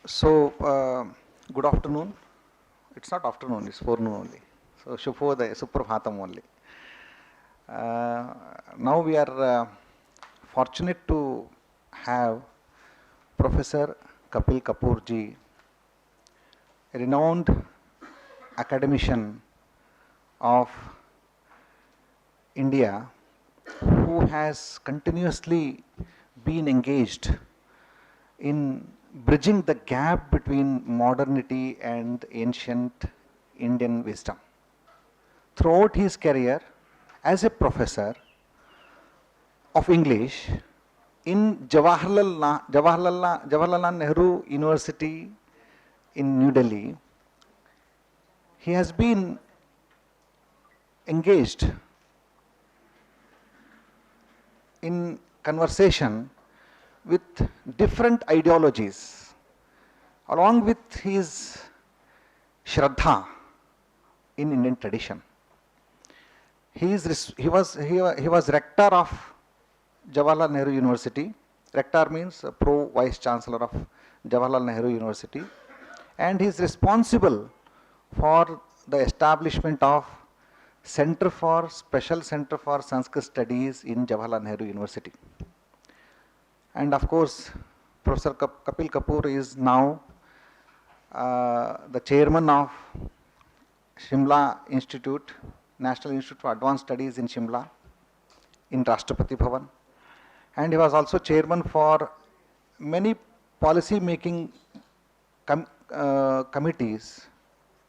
So, good afternoon. It's not afternoon, it's forenoon only. So, Shubhodaya, Suprabhatam only. Now we are fortunate to have Professor Kapil Kapoor ji, a renowned academician of India, who has continuously been engaged in bridging the gap between modernity and ancient Indian wisdom. Throughout his career as a professor of English in Jawaharlal Nehru University in New Delhi, he has been engaged in conversation with different ideologies, along with his Shraddha in Indian tradition. He was rector of Jawaharlal Nehru University. Rector means pro vice chancellor of Jawaharlal Nehru University, and he is responsible for the establishment of Special Center for Sanskrit Studies in Jawaharlal Nehru University. And of course, Professor Kapil Kapoor is now the chairman of Shimla Institute, National Institute for Advanced Studies in Shimla, in Rashtrapati Bhavan. And he was also chairman for many policy making committees.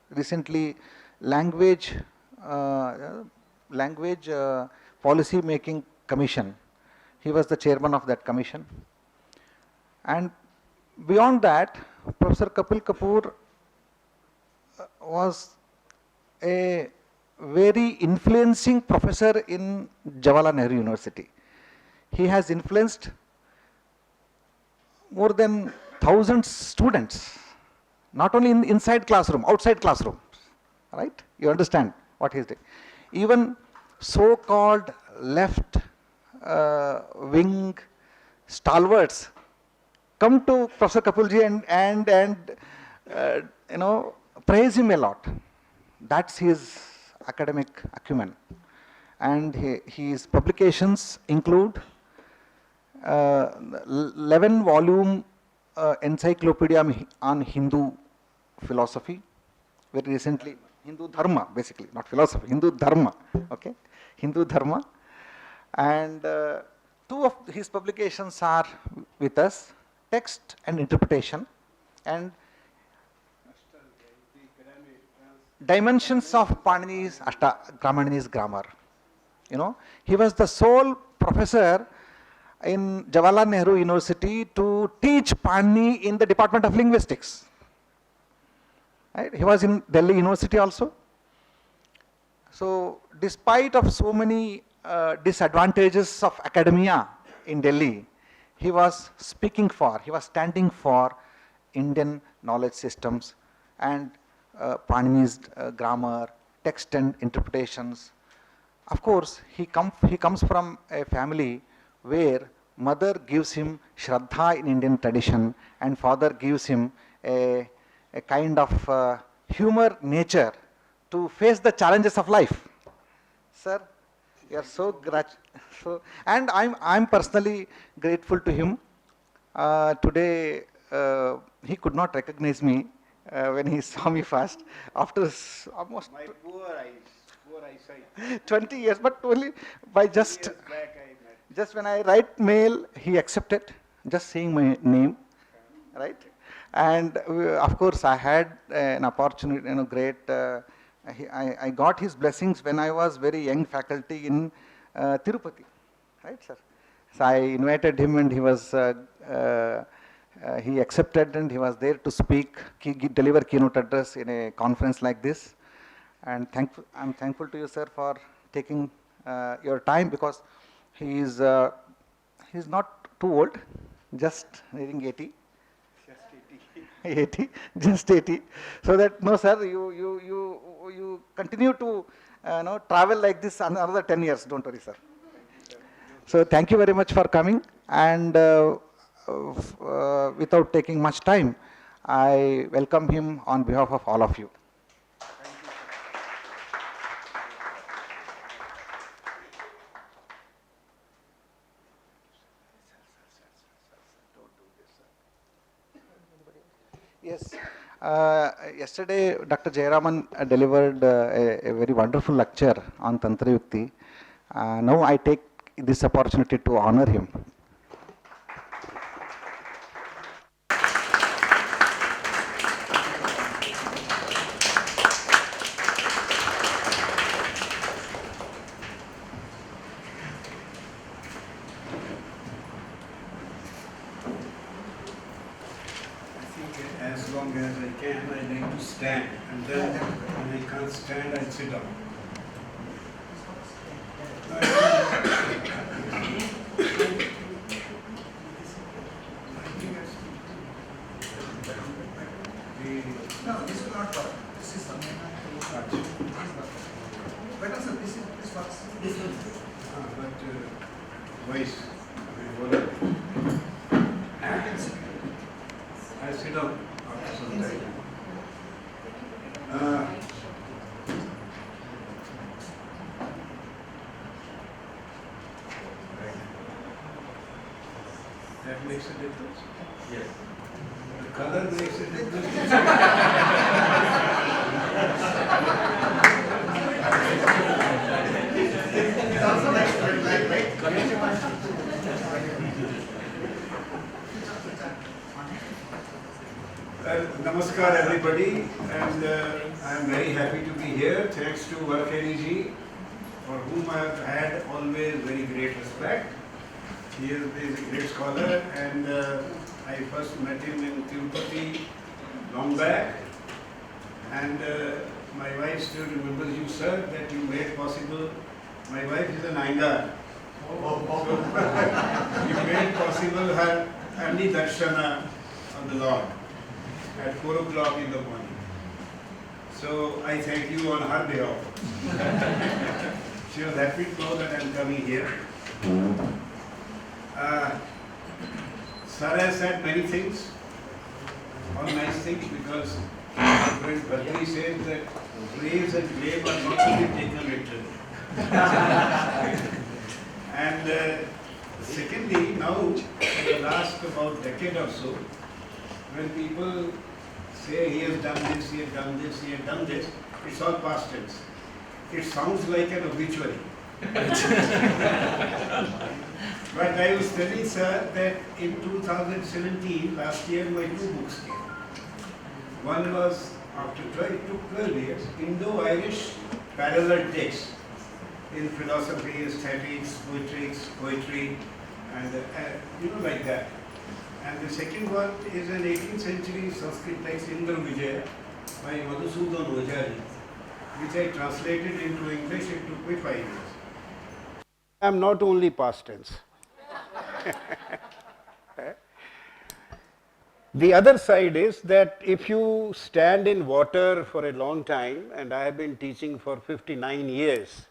Recently, language policy making commission. He was the chairman of that commission. And beyond that, Professor Kapil Kapoor was a very influencing professor in Jawaharlal Nehru University. He has influenced more than 1,000 students, not only inside classroom, outside classroom, right? You understand what he is doing. Even so-called left wing stalwarts come to Professor Kapilji and praise him a lot. That's his academic acumen. And his publications include 11-volume encyclopedia on Hindu philosophy. Very recently, Hindu Dharma, basically, not philosophy, Hindu Dharma, okay? Hindu Dharma. And two of his publications are with us, Text and Interpretation, and Dimensions of Panini's Grammarini's Grammar. You know, he was the sole professor in Jawaharlal Nehru University to teach Panini in the Department of Linguistics. Right? He was in Delhi University also. So, despite of so many disadvantages of academia in Delhi, he was standing for Indian knowledge systems and Panini's grammar, text and interpretations. Of course, he comes from a family where mother gives him Shraddha in Indian tradition and father gives him a kind of humor nature to face the challenges of life. Sir, you are so grateful, and I'm personally grateful to him. Today, he could not recognize me when he saw me first after almost my poor eyesight. 20 years, but only by just when I write mail, he accepted, just saying my name, right? And of course, I had an opportunity, great. I got his blessings when I was very young faculty in Tirupati, right, sir? So I invited him, and he accepted, and he was there to speak, deliver keynote address in a conference like this. And I'm thankful to you, sir, for taking your time, because he's not too old, just nearing 80. Just 80. 80, just 80. So that, no, sir, you continue to travel like this another 10 years. Don't worry, sir. So thank you very much for coming. And without taking much time, I welcome him on behalf of all of you. Yes. Yesterday, Dr. Jayaraman delivered a very wonderful lecture on Tantra Yukti. Now I take this opportunity to honor him. I think as long as I can, I like to stand, and then when I can't stand, I sit down. No, this will not work. This is something. Better sir, this works. This will. But voice, volume. I can sit. I sit down after some time. Uh, That makes a difference? Yes. The color makes a difference? It's also like. Namaskar everybody, and I am very happy to be here. Thanks to Varkeni ji, for whom I have had always very great respect. He is a great scholar, and I first met him in Tirupati long back. And my wife still remembers you, sir, that you made possible. My wife is an Aingar. You made possible her early darshana of the Lord at 4 o'clock in the morning. So I thank you on her behalf. She was happy to know that I am coming here. Sir has said many things, all nice things, because when Bhadri says that praise and blame are not to be taken literally. And secondly, now, in the last about decade or so, when people say he has done this, he has done this, he has done this, it's all past tense. It sounds like an obituary. But I was telling sir that in 2017, last year, my 2 books came. One was, after 12 years, Indo-Irish parallel texts in philosophy, aesthetics, poetry, and like that. And the second one is an 18th century Sanskrit text, Indra Vijaya, by Madhusudan Ojari, which I translated into English. It took me 5 years. I am not only past tense. The other side is that if you stand in water for a long time, and I have been teaching for 59 years,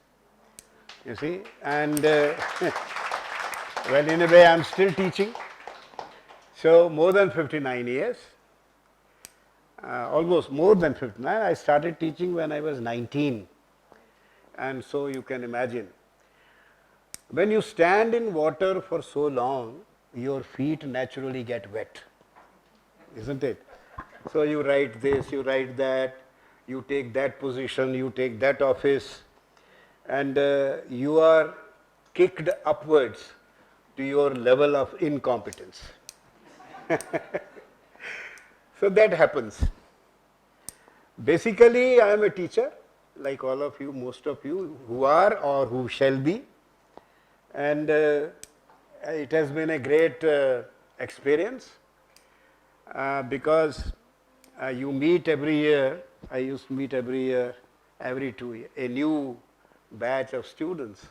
you see, and well, in a way, I am still teaching. So, more than 59 years, almost more than 59. I started teaching when I was 19. And so you can imagine, when you stand in water for so long, your feet naturally get wet, isn't it? So you write this, you write that, you take that position, you take that office, and you are kicked upwards to your level of incompetence. So that happens. Basically, I am a teacher, like all of you, most of you who are or who shall be. And it has been a great experience because you meet every year. I used to meet every year, every 2 years, a new batch of students.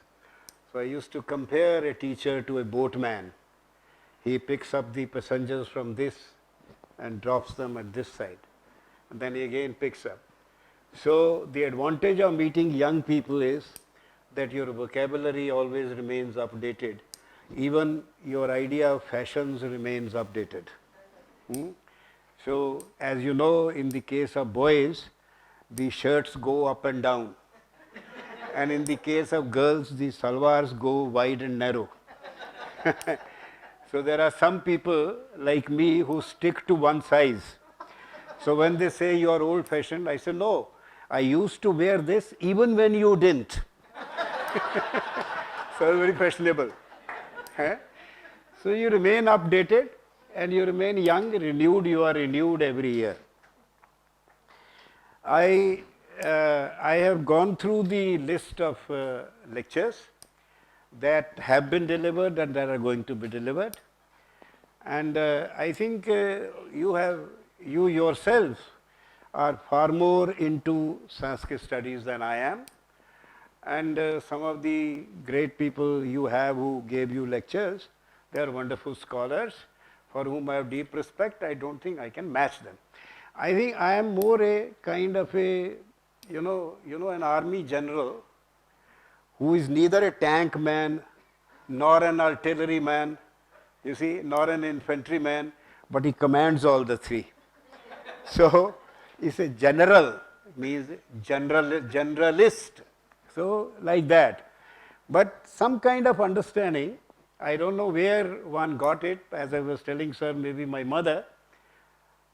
So I used to compare a teacher to a boatman. He picks up the passengers from this and drops them at this side. And then he again picks up. So the advantage of meeting young people is that your vocabulary always remains updated. Even your idea of fashions remains updated. So, as you know, in the case of boys, the shirts go up and down. And in the case of girls, the salwars go wide and narrow. So there are some people like me who stick to one size. So when they say you are old fashioned, I say no, I used to wear this even when you didn't. So very fashionable. Huh? So you remain updated and you remain young, renewed, you are renewed every year. I have gone through the list of lectures that have been delivered and that are going to be delivered. And I think you yourselves are far more into Sanskrit studies than I am. And some of the great people you have who gave you lectures, they are wonderful scholars for whom I have deep respect. I don't think I can match them. I think I am more a kind of a, an army general who is neither a tank man, nor an artillery man, you see, nor an infantry man, but he commands all the three. So, he's a general, means generalist. So, like that. But some kind of understanding, I don't know where one got it, as I was telling sir, maybe my mother,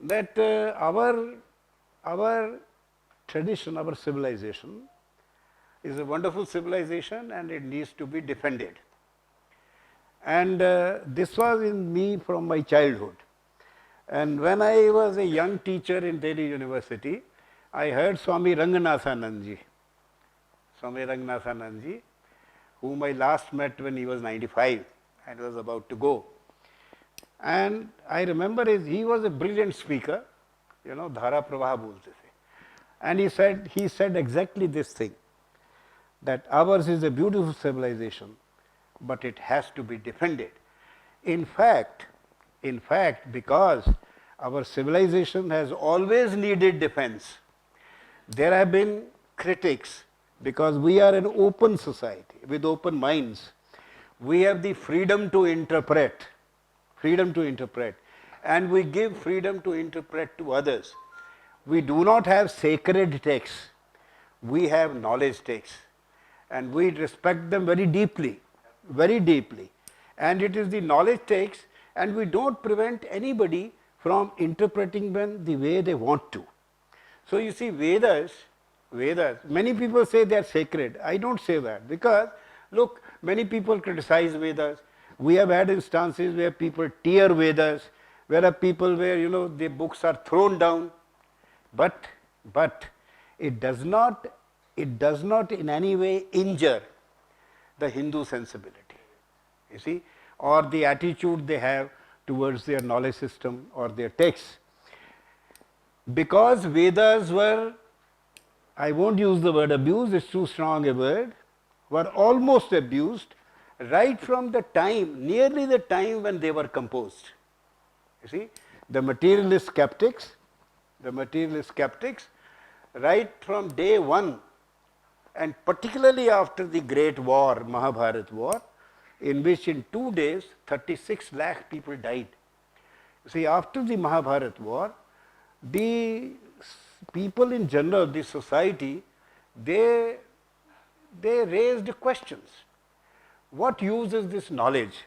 that our tradition, our civilization, is a wonderful civilization and it needs to be defended. And this was in me from my childhood. And when I was a young teacher in Delhi University, I heard Swami Ranganathanandji, whom I last met when he was 95 and was about to go. And I remember he was a brilliant speaker, Dhara Pravaha bolte the. And he said exactly this thing, that ours is a beautiful civilization, but it has to be defended. In fact, because our civilization has always needed defense, there have been critics, because we are an open society with open minds. We have the freedom to interpret, and we give freedom to interpret to others. We do not have sacred texts, we have knowledge texts, and we respect them very deeply, and it is the knowledge texts, and we don't prevent anybody from interpreting them the way they want to. So you see, Vedas, many people say they are sacred. I don't say that, because look, many people criticize Vedas. We have had instances where people tear Vedas, where people where the books are thrown down, but it does not in any way injure the Hindu sensibility, you see, or the attitude they have towards their knowledge system or their texts. Because Vedas were, I won't use the word abuse, it's too strong a word, were almost abused right from the time, nearly the time when they were composed. You see, the materialist skeptics, right from day one, and particularly after the great war, Mahabharat war, in which in 2 days 36 lakh people died. You see, after the Mahabharat war, the people in general, the society, they raised questions. What use is this knowledge?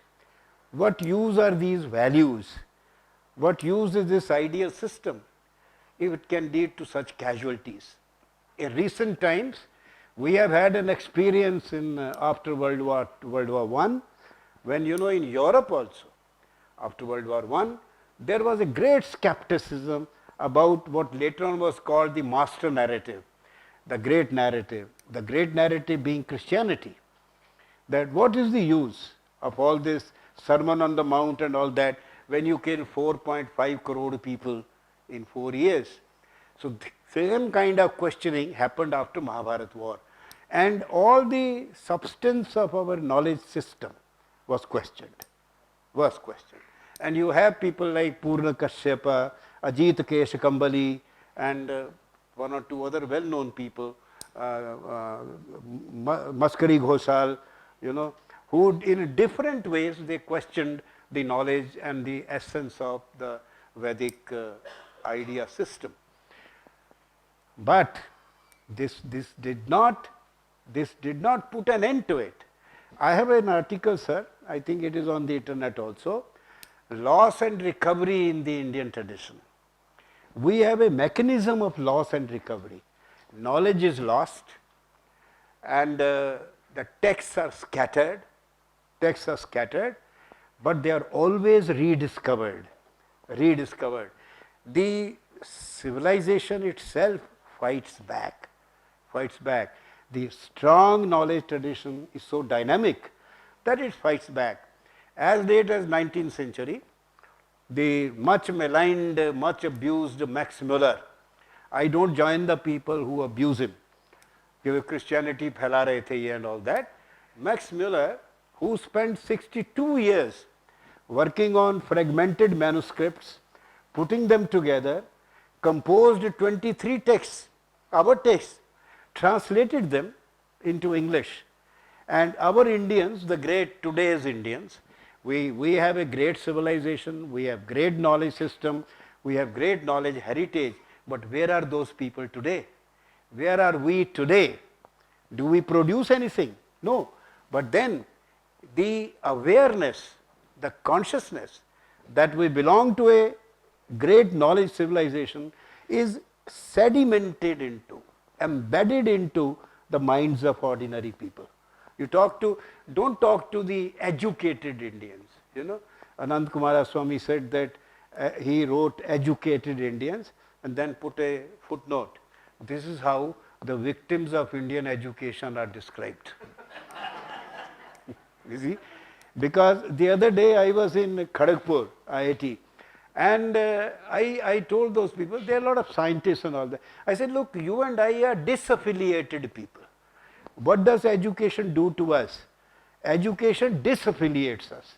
What use are these values? What use is this ideal system if it can lead to such casualties? In recent times, we have had an experience in after World War I, when in Europe also, after World War I, there was a great skepticism about what later on was called the master narrative, the great narrative being Christianity. That what is the use of all this Sermon on the Mount and all that when you kill 4.5 crore people in 4 years? So the same kind of questioning happened after Mahabharat war, and all the substance of our knowledge system was questioned. And you have people like Purna Kashyapa, Ajit Keshakambali, and one or two other well-known people, Maskari Ghoshal, who in different ways they questioned the knowledge and the essence of the Vedic idea system. But this did not put an end to it. I have an article, sir, I think it is on the internet also, loss and recovery in the Indian tradition. We have a mechanism of loss and recovery. Knowledge is lost, and the texts are scattered, but they are always rediscovered. The civilization itself fights back. The strong knowledge tradition is so dynamic that it fights back. As late as 19th century, the much maligned, much abused Max Muller, I don't join the people who abuse him, कि Christianity फैला रहे थे ये and all that. Max Muller, who spent 62 years working on fragmented manuscripts, putting them together, composed 23 texts, our texts, translated them into English. And our Indians, the great today's Indians, we have a great civilization, we have great knowledge system, we have great knowledge heritage, but where are those people today? Where are we today? Do we produce anything? No. But then the awareness, the consciousness that we belong to a great knowledge civilization is sedimented into, embedded into the minds of ordinary people. You don't talk to the educated Indians. You know, Anand Kumaraswamy said that he wrote educated Indians and then put a footnote. This is how the victims of Indian education are described. You see? Because the other day I was in Kharagpur, IIT, and I told those people, there are a lot of scientists and all that. I said, look, you and I are disaffiliated people. What does education do to us? Education disaffiliates us.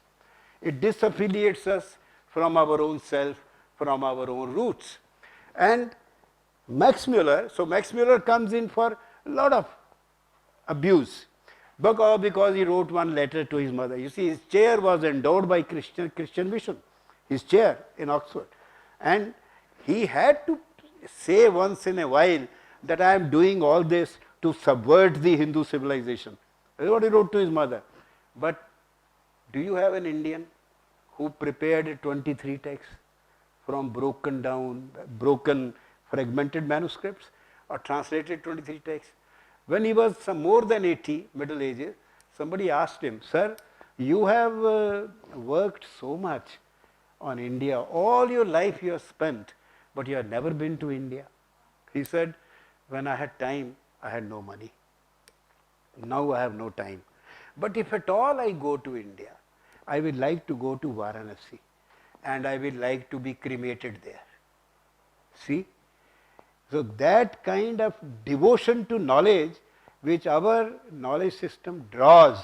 It disaffiliates us from our own self, from our own roots. And Max Muller comes in for a lot of abuse because he wrote one letter to his mother. You see, his chair was endowed by Christian Mission, his chair in Oxford. And he had to say once in a while that I am doing all this to subvert the Hindu civilization. That's what he wrote to his mother. But do you have an Indian who prepared 23 texts from broken, fragmented manuscripts, or translated 23 texts? When he was some more than 80, middle ages, somebody asked him, sir, you have worked so much on India, all your life you have spent, but you have never been to India. He said, when I had time, I had no money. Now I have no time. But if at all I go to India, I would like to go to Varanasi and I would like to be cremated there. See? So that kind of devotion to knowledge which our knowledge system draws,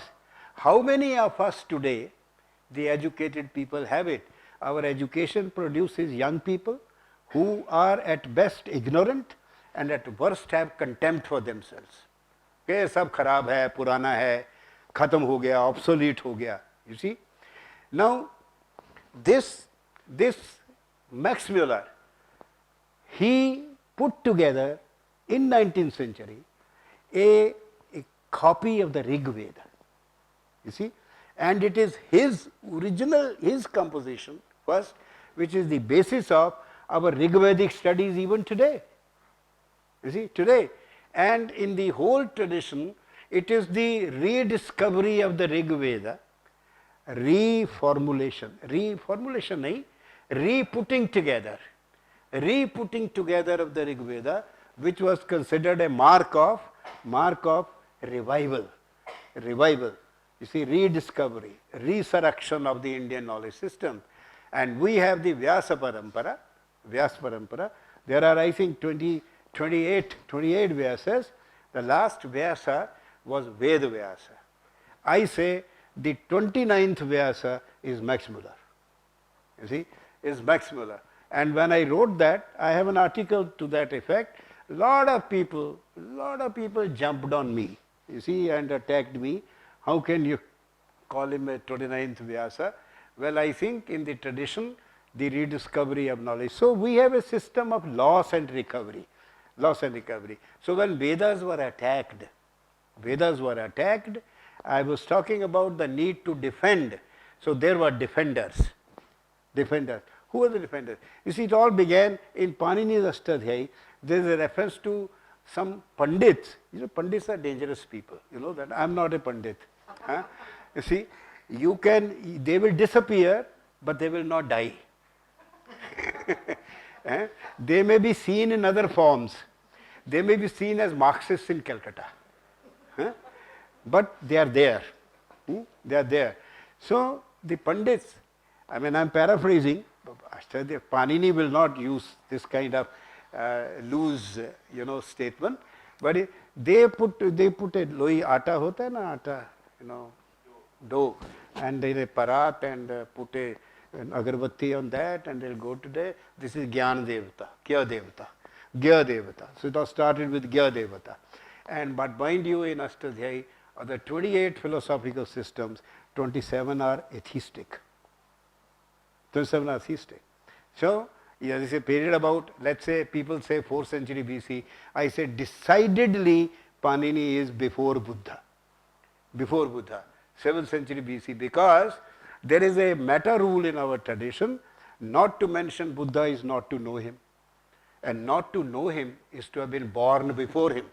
how many of us today, the educated people, have it? Our education produces young people who are at best ignorant and at worst have contempt for themselves. Okay, सब खराब है, पुराना है, खत्म हो गया, obsolete हो गया. You see? Now, this Max Muller, he put together in 19th century a copy of the Rig Veda. You see? And it is his composition first, which is the basis of our Rig Vedic studies even today. You see, today. And in the whole tradition, it is the rediscovery of the Rig Veda, re-putting together of the Rig Veda, which was considered a mark of revival. You see, rediscovery, resurrection of the Indian knowledge system. And we have the Vyasa Parampara. There are, I think, 28 Vyasas. The last Vyasa was Veda Vyasa. I say the 29th Vyasa is Max Muller. You see, is Max Muller. And when I wrote that, I have an article to that effect. Lot of people jumped on me, you see, and attacked me. How can you call him a 29th Vyasa? Well, I think in the tradition, the rediscovery of knowledge. So we have a system of loss and recovery. Loss and recovery. So when Vedas were attacked, I was talking about the need to defend. So there were defenders. Defenders. Who were the defenders? You see, it all began in Panini's Ashtadhyayi. There is a reference to some Pandits. You know, Pandits are dangerous people. You know that. I am not a Pandit. Huh? You see, they will disappear, but they will not die. They may be seen in other forms. They may be seen as Marxists in Calcutta. But they are there. They are there. So the Pandits, I mean, I am paraphrasing. Panini will not use this kind of loose, statement. But they put a lohi atta hota hai na, atta, dough, and they parat and put an agarbatti on that, and they'll go today. This is Gyan Devata, Gya Devata, Gya Devata. So it all started with Gya Devata. But mind you, in Ashtadhyayi, of the 28 philosophical systems, 27 are atheistic. 27 are atheistic. So, there is a period about, let's say, people say 4th century BC. I say decidedly Panini is before Buddha. Before Buddha. 7th century BC, because there is a meta rule in our tradition, not to mention Buddha is not to know him. And not to know him is to have been born before him.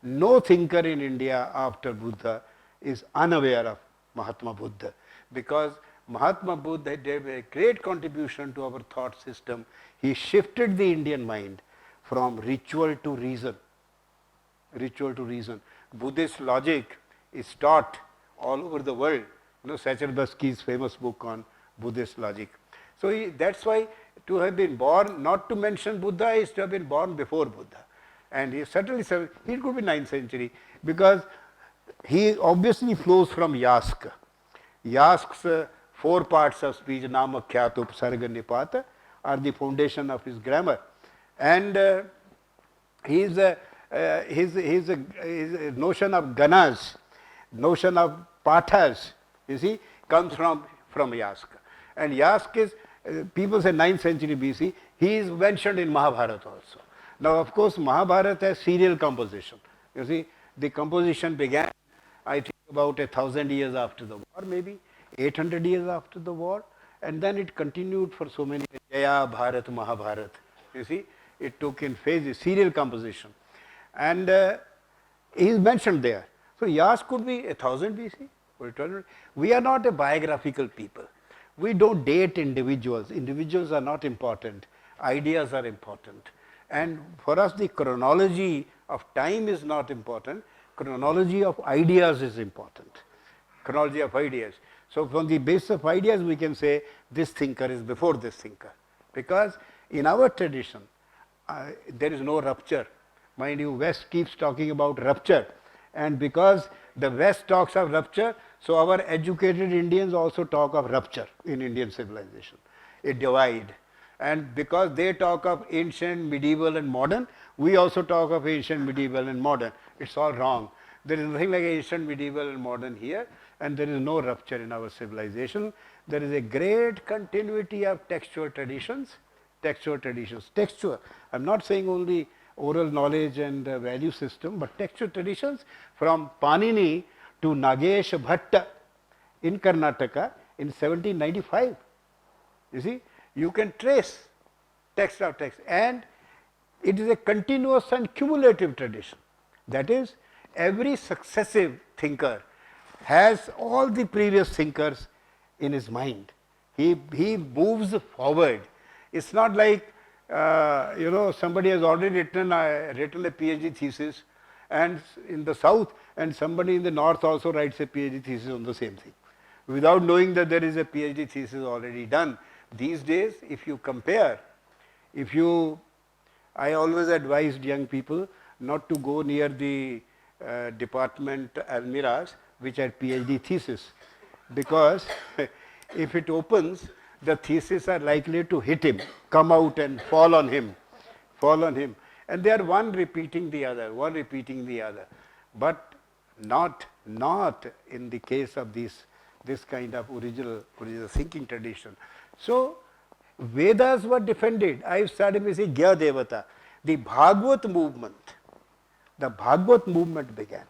No thinker in India after Buddha is unaware of Mahatma Buddha, because Mahatma Buddha gave a great contribution to our thought system. He shifted the Indian mind from ritual to reason. Ritual to reason. Buddhist logic is taught all over the world. Satyabhaski's famous book on Buddhist logic. So that's why to have been born, not to mention Buddha, is to have been born before Buddha. And he certainly, he could be 9th century, because he obviously flows from Yask. Yask's 4 parts of speech, Nama, Khyata, Upsarga, Nipata, are the foundation of his grammar. And his notion of ganas, notion of pathas, you see, comes from Yask. And Yask is, people say 9th century BC, he is mentioned in Mahabharata also. Now, of course, Mahabharata has serial composition. You see, the composition began, I think, about 1,000 years after the war, maybe 800 years after the war, and then it continued for so many years. Jaya, Bharat, Mahabharat. You see, it took in phases, serial composition. And he is mentioned there. So, Yas could be 1000 BC or 1200. We are not a biographical people. We don't date individuals. Individuals are not important. Ideas are important. And for us, the chronology of time is not important. Chronology of ideas is important. Chronology of ideas. So from the basis of ideas, we can say this thinker is before this thinker. Because in our tradition, there is no rupture. Mind you, West keeps talking about rupture. And because the West talks of rupture, so our educated Indians also talk of rupture in Indian civilization, a divide. And because they talk of ancient, medieval and modern, we also talk of ancient, medieval and modern. It's all wrong. There is nothing like ancient, medieval and modern here, and there is no rupture in our civilization. There is a great continuity of textual traditions. Textual traditions. Textual. I'm not saying only oral knowledge and value system, but textual traditions from Panini to Nagesh Bhatta in Karnataka in 1795. You see, you can trace text of text, and it is a continuous and cumulative tradition. That is, every successive thinker has all the previous thinkers in his mind. He moves forward. It's not like somebody has already written a PhD thesis, and in the south, and somebody in the north also writes a PhD thesis on the same thing, without knowing that there is a PhD thesis already done. These days, if you compare, I always advised young people not to go near the department almiras which had PhD thesis, because if it opens, the theses are likely to hit him, come out and fall on him, and they are one repeating the other, but not in the case of this kind of original thinking tradition. So Vedas were defended. I started with Gya Devata. The Bhagavad movement began.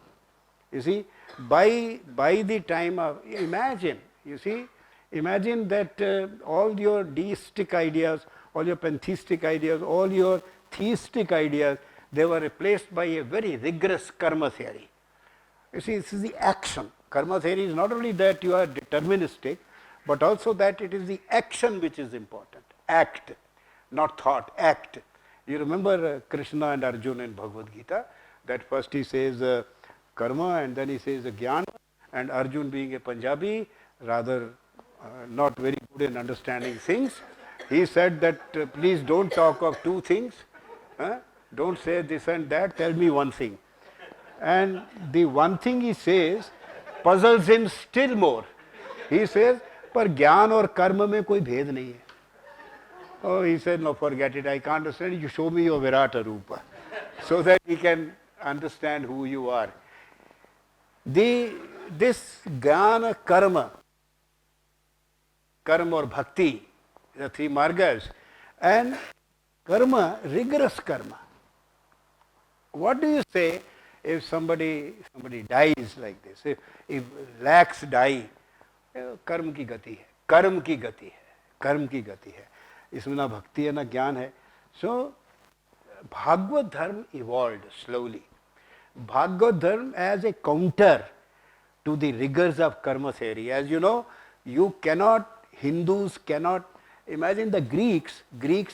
You see, by the time of, imagine, you see, imagine that all your deistic ideas, all your pantheistic ideas, all your theistic ideas, they were replaced by a very rigorous karma theory. You see, this is the action. Karma theory is not only that you are deterministic, but also that it is the action which is important. Act, not thought, act. You remember Krishna and Arjuna in Bhagavad Gita, that first he says karma and then he says jnana, and Arjuna being a Punjabi, rather not very good in understanding things, he said that please don't talk of two things, don't say this and that, tell me one thing. And the one thing he says puzzles him still more. He says, पर ज्ञान और कर्म में कोई भेद नहीं है. Oh, he said, no, forget it, I can't understand. You show me your Virata Rupa so that he can understand who you are. This Jnana, Karma or Bhakti, the three margas, and Karma, rigorous Karma. What do you say if somebody dies like this? If lakhs die, कर्म की गति है, कर्म की गति है, कर्म की गति है. इसमें ना भक्ति है ना ज्ञान है. So Bhagavad Dharma evolved slowly. Bhagavad Dharma as a counter to the rigors of karma theory. As you know, Hindus cannot imagine the Greeks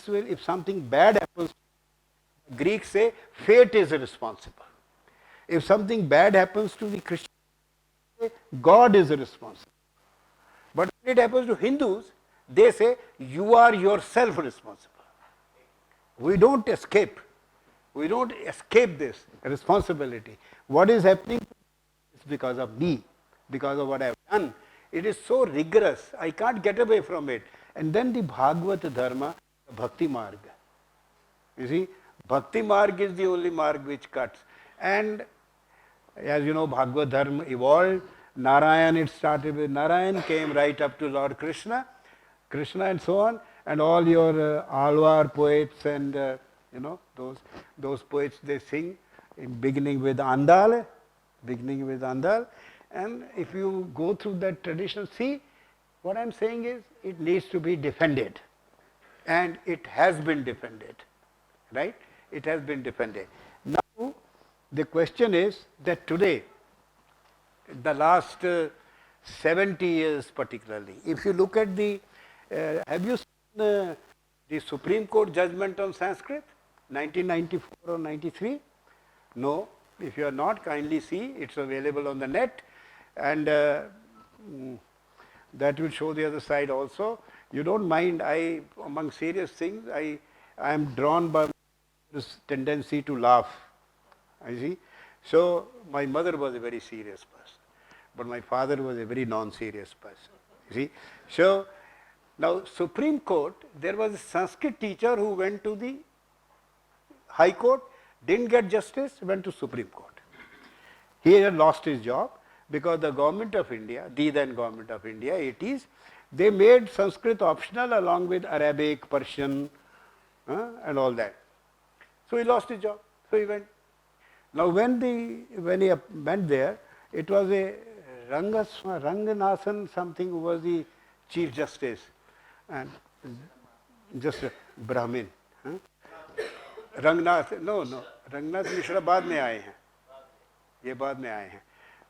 will, if something bad happens, Greeks say fate is responsible. If something bad happens to the Christians, God is responsible. But when it happens to Hindus, they say you are yourself responsible. We don't escape. We don't escape this responsibility. What is happening is because of me, because of what I have done. It is so rigorous, I can't get away from it. And then the Bhagavad Dharma, the Bhakti Marg. You see, Bhakti Marg is the only marg which cuts. And as you know, Bhagavad Dharma evolved. Narayan, it started with Narayan, came right up to Lord Krishna and so on, and all your Alvar poets and those poets, they sing beginning with Andal, and if you go through that tradition, see, what I am saying is, it needs to be defended, and it has been defended, right? It has been defended. Now, the question is that today, the last 70 years particularly, if you look at the, have you seen the Supreme Court judgment on Sanskrit, 1994 or 93? No. If you are not, kindly see, it's available on the net, and that will show the other side also. You don't mind, among serious things, I am drawn by this tendency to laugh. I see. So my mother was a very serious person, but my father was a very non-serious person. You see. So now Supreme Court, there was a Sanskrit teacher who went to the High Court, didn't get justice, went to Supreme Court. He had lost his job because the government of India, the then government of India, 80s, they made Sanskrit optional along with Arabic, Persian, and all that. So he lost his job. So he went. Now when he went there, it was a Ranganathan something who was the Chief Justice, and just a Brahmin. Rangnath Mishra बाद में आए हैं, ये बाद में आए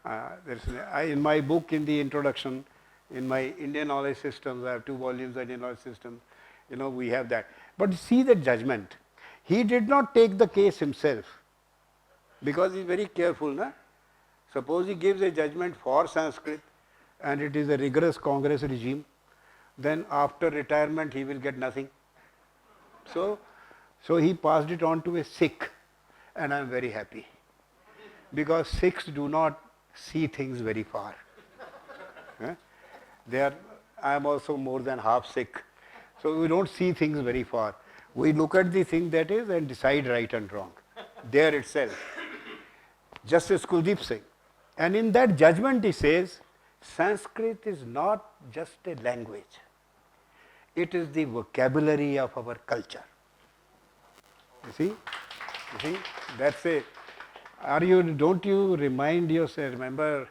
हैं. In my book, in the introduction, in my Indian knowledge systems, I have 2 volumes of Indian knowledge systems, we have that. But see the judgment. He did not take the case himself because he is very careful. Na? Suppose he gives a judgment for Sanskrit and it is a rigorous Congress regime, then after retirement he will get nothing. So he passed it on to a Sikh, and I am very happy because Sikhs do not see things very far. I am also more than half Sikh, so we don't see things very far. We look at the thing that is and decide right and wrong. There itself. Justice Kuldeep Singh. And in that judgment he says, Sanskrit is not just a language. it is the vocabulary of our culture. You see, that's a, don't you remind yourself, remember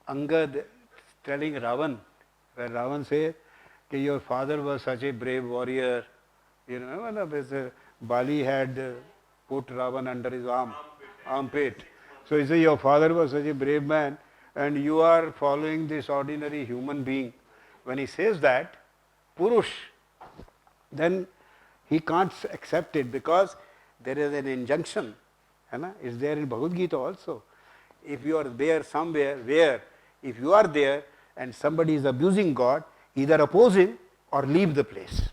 Angad telling Ravan, where Ravan said, your father was such a brave warrior, you know, Bali had put Ravan under his armpit. So he said, your father was such a brave man, and you are following this ordinary human being. When he says that, Purush, then he can't accept it because there is an injunction. It's there in Bhagavad Gita also. If you are there somewhere, if you are there and somebody is abusing God, either oppose him or leave the place.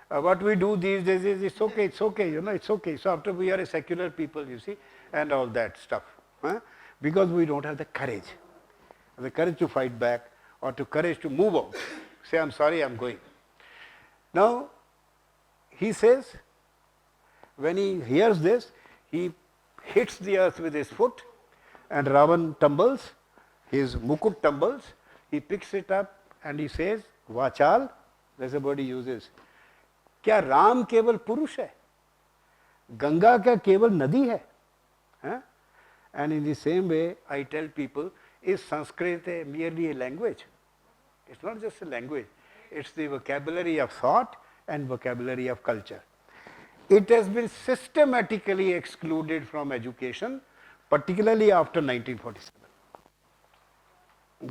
What we do these days is it's okay, it's okay. So after we are a secular people, you see, and all that stuff. Because we don't have the courage to fight back or the courage to move out. Say, I'm sorry, I'm going. Now, he says, when he hears this, he hits the earth with his foot and Ravan tumbles, his mukut tumbles, he picks it up and he says, Vachal, that's the word he uses. क्या राम केवल पुरुष है? गंगा क्या केवल नदी है? And in the same way, I tell people, is Sanskrit merely a language? It's not just a language. It's the vocabulary of thought and vocabulary of culture. It has been systematically excluded from education, particularly after 1947.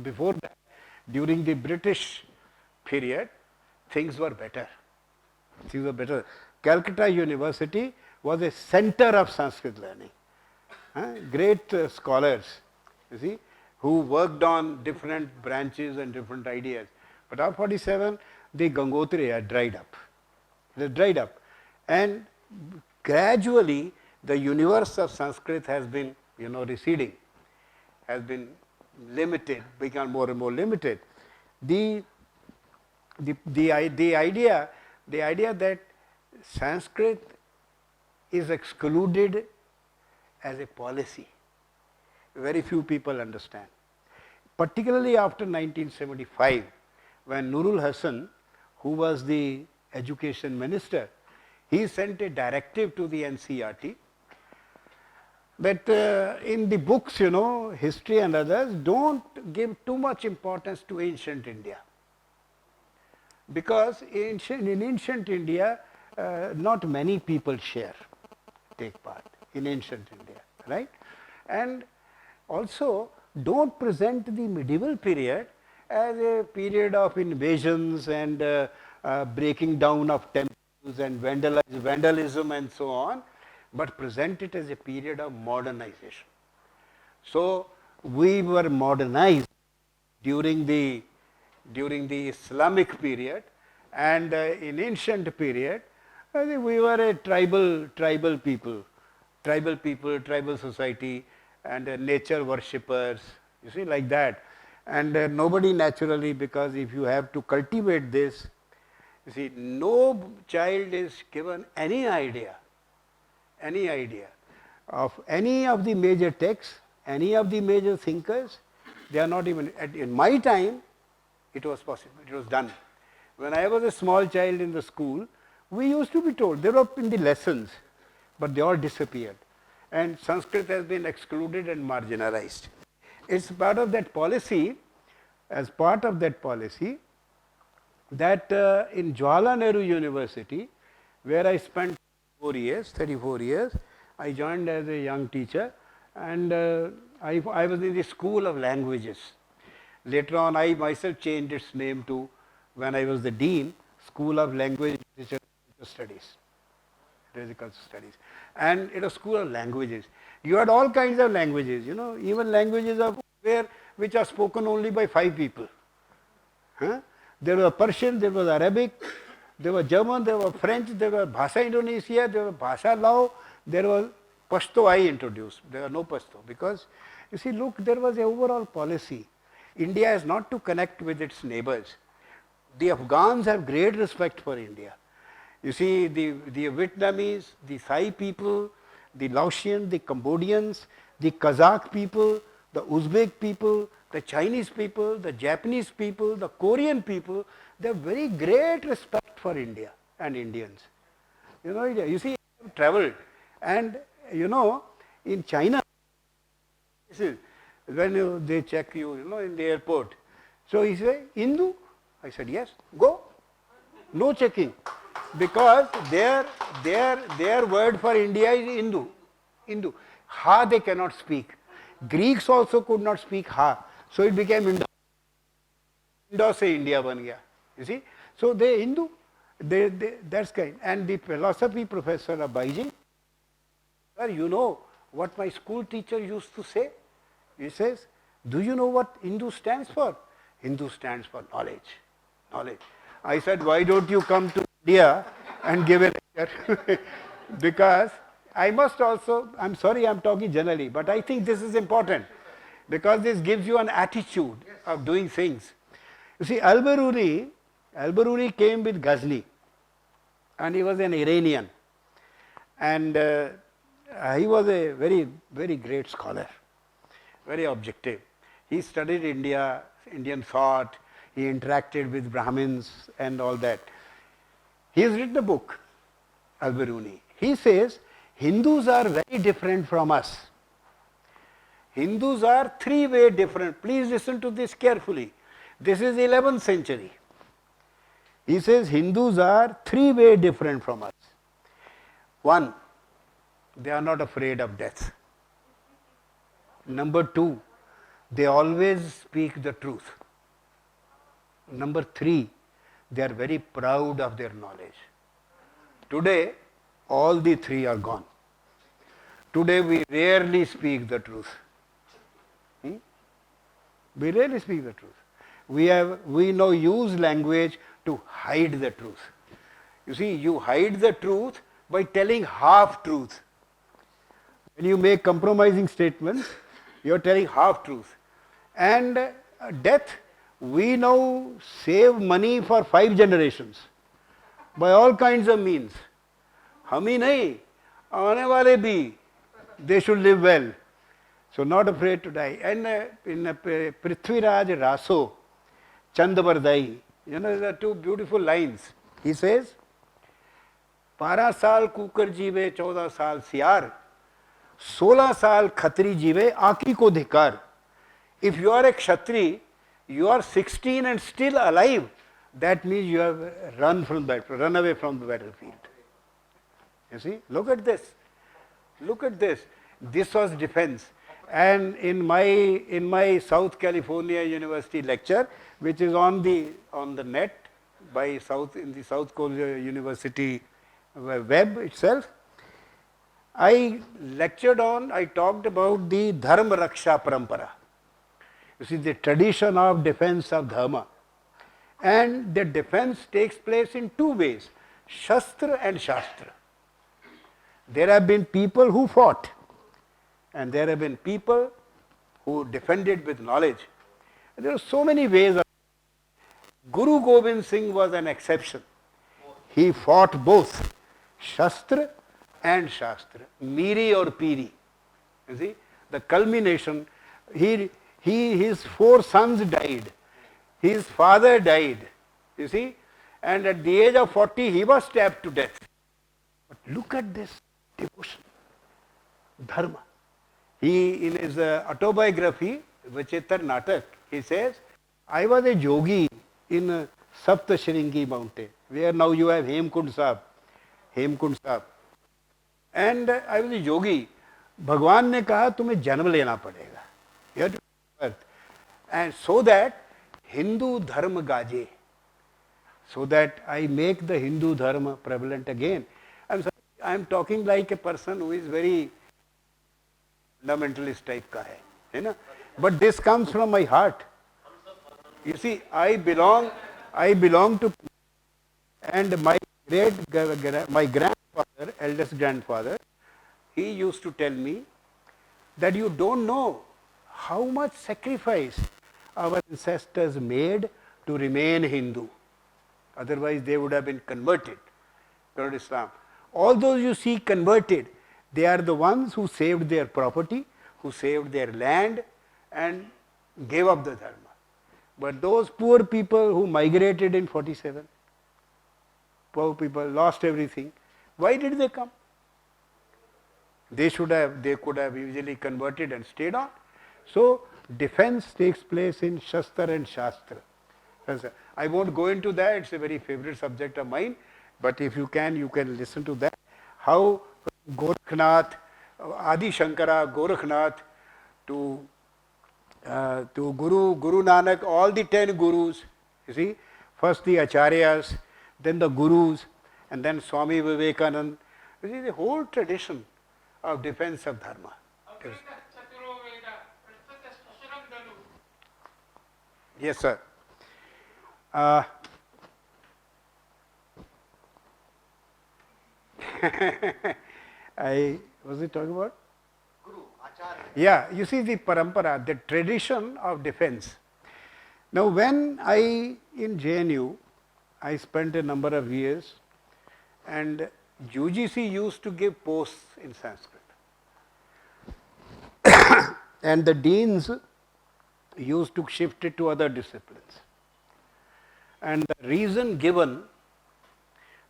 Before that, during the British period, things were better. Calcutta University was a center of Sanskrit learning. Great scholars, you see, who worked on different branches and different ideas. But after 47, the Gangotri had dried up. It had dried up. And gradually, the universe of Sanskrit has been, receding, has been limited, become more and more limited. The idea that Sanskrit is excluded as a policy, very few people understand. Particularly after 1975, when Nurul Hasan, who was the education minister, he sent a directive to the NCERT that in the books, history and others, don't give too much importance to ancient India. Because in ancient India, not many people take part in ancient India, right? And also, don't present the medieval period as a period of invasions and breaking down of temples and vandalism and so on, but present it as a period of modernization. So, we were modernized during the Islamic period, and in ancient period, I think we were a tribal people, tribal society, and nature worshippers, you see, like that. And nobody naturally, because if you have to cultivate this, you see, no child is given any idea of any of the major texts, any of the major thinkers. They are not even, in my time, it was possible, it was done. When I was a small child in the school, we used to be told, they were in the lessons, but they all disappeared. And Sanskrit has been excluded and marginalized. It's part of that policy, that in Jawaharlal Nehru University, where I spent 34 years, I joined as a young teacher, and I was in the School of Languages. Later on, I myself changed its name to, when I was the dean, School of Language Studies. And it was School of Languages. You had all kinds of languages, even languages which are spoken only by 5 people. There was Persian, there was Arabic, there was German, there was French, there was Bhasa Indonesia, there was Bhasa Lao, there was Pashto I introduced. There was no Pashto because, you see, look, there was an overall policy. India is not to connect with its neighbors. The Afghans have great respect for India. You see, the Vietnamese, the Thai people, the Laotian, the Cambodians, the Kazakh people, the Uzbek people, the Chinese people, the Japanese people, the Korean people, they have very great respect for India and Indians. You see, I have traveled, and in China, this is when they check you, in the airport. So he said, Hindu? I said, yes, go. No checking. Because their word for India is Hindu. Hindu. Ha they cannot speak. Greeks also could not speak Ha. So it became Indo. Indo se India ban gaya. You see? So they Hindu. That's kind. And the philosophy professor of Beijing, sir, you know what my school teacher used to say? He says, do you know what Hindu stands for? Hindu stands for knowledge. Knowledge. I said, why don't you come to India and give a lecture? Because I must also, I'm sorry I'm talking generally, but I think this is important because this gives you an attitude of doing things. You see, Al-Biruni came with Ghazni, and he was an Iranian, and he was a very, very great scholar, very objective. He studied India, Indian thought, he interacted with Brahmins and all that. He has written a book, Al-Biruni. He says, Hindus are very different from us. Hindus are three-way different. Please listen to this carefully. This is 11th century. He says Hindus are three-way different from us. One, they are not afraid of death. Number two, they always speak the truth. Number three, they are very proud of their knowledge. Today, all the three are gone. Today we rarely speak the truth. We rarely speak the truth. We now use language to hide the truth. You see, you hide the truth by telling half truth. When you make compromising statements, you are telling half truth. And death, we now save money for 5 generations by all kinds of means. हम ही नहीं, आने वाले भी, they should live well. So not afraid to die. And in Prithviraj Raso, Chandabardai, there are 2 beautiful lines. He says, 12 साल cooker जीवे 14 साल सियार 16 साल खत्री जीवे आंखी को धिकार. If you are a Kshatri, you are 16 and still alive. That means you have run away from the battlefield. You see, look at this. Look at this. This was defense. And in my South California University lecture, which is on the net by in the South Korea University web itself, I talked about the Dharma Raksha Parampara. You see, the tradition of defense of Dharma. And the defense takes place in 2 ways, Shastra and Shastra. There have been people who fought, and there have been people who defended with knowledge. There are so many ways. Guru Gobind Singh was an exception. He fought both Shastra and Shastra, Miri or Piri. You see, the culmination, his 4 sons died, his father died, you see, and at the age of 40 he was stabbed to death. But look at this devotion, dharma. He, in his autobiography, Vichitar Natak, he says, I was a yogi in Saptashringi mountain, where now you have Hemkund Sahib. And I was a yogi. Bhagwan ने कहा तुम्हें जन्म लेना पड़ेगा. You have to birth. And so that Hindu dharma gaje, so that I make the Hindu dharma prevalent again. I am talking like a person who is very fundamentalist type ka hai, but this comes from my heart. You see, I belong to, and my grandfather, eldest grandfather, he used to tell me that you don't know how much sacrifice our ancestors made to remain Hindu. Otherwise they would have been converted to Islam. All those you see converted, they are the ones who saved their property, who saved their land, and gave up the dharma. But those poor people who migrated in 47, poor people lost everything. Why did they come? They could have easily converted and stayed on. So defense takes place in Shastra and Shastra. I won't go into that, it's a very favorite subject of mine, but if you can listen to that. How Gorakhnath, Adi Shankara, Gorakhnath, to Guru Nanak, all the 10 gurus, you see, first the Acharyas, then the gurus, and then Swami Vivekanand. You see, the whole tradition of defense of dharma. Yes, sir. Was it talking about? Guru, Acharya. Yeah, you see the parampara, the tradition of defense. Now, when in JNU, I spent a number of years, and UGC used to give posts in Sanskrit. And the deans used to shift it to other disciplines. And the reason given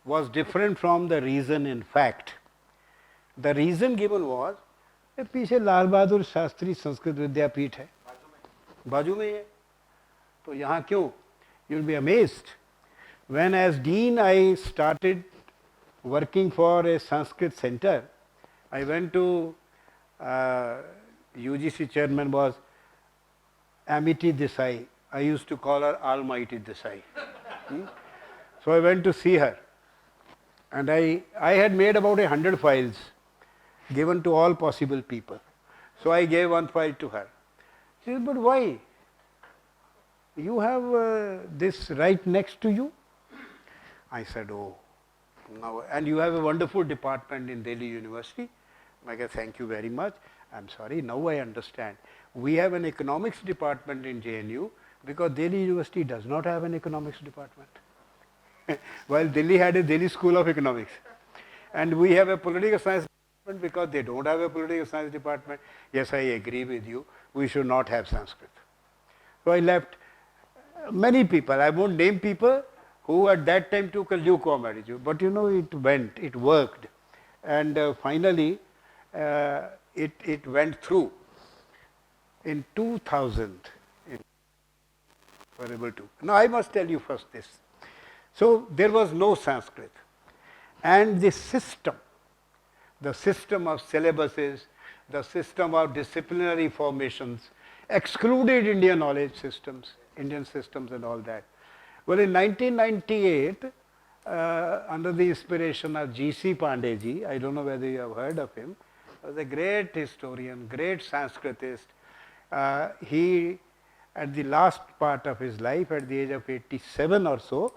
was different from the reason in fact. The reason given was, पीछे लाल बहादुर शास्त्री संस्कृत विद्यापीठ है, बाजू में है, तो यहाँ क्यों? You'll be amazed. When as dean I started working for a Sanskrit center, I went to UGC chairman was Amity Desai. I used to call her Almighty Desai. So I went to see her, and I had made about 100 files given to all possible people. So I gave one file to her. She said, but why? You have this right next to you? I said, oh, no. And you have a wonderful department in Delhi University. I said, thank you very much. I'm sorry, now I understand. We have an economics department in JNU because Delhi University does not have an economics department. While Delhi had a Delhi School of Economics. And we have a political science department because they don't have a political science department. Yes, I agree with you. We should not have Sanskrit. So I left many people, I won't name people, who at that time took a lukewarm attitude. But you know, it worked. And finally, it went through. In 2000, we were able to. Now I must tell you first this. So there was no Sanskrit. And the system of syllabuses, the system of disciplinary formations, excluded Indian knowledge systems, Indian systems and all that. Well, in 1998, under the inspiration of G.C. Pandeyji, I don't know whether you have heard of him, was a great historian, great Sanskritist. He, at the last part of his life, at the age of 87 or so,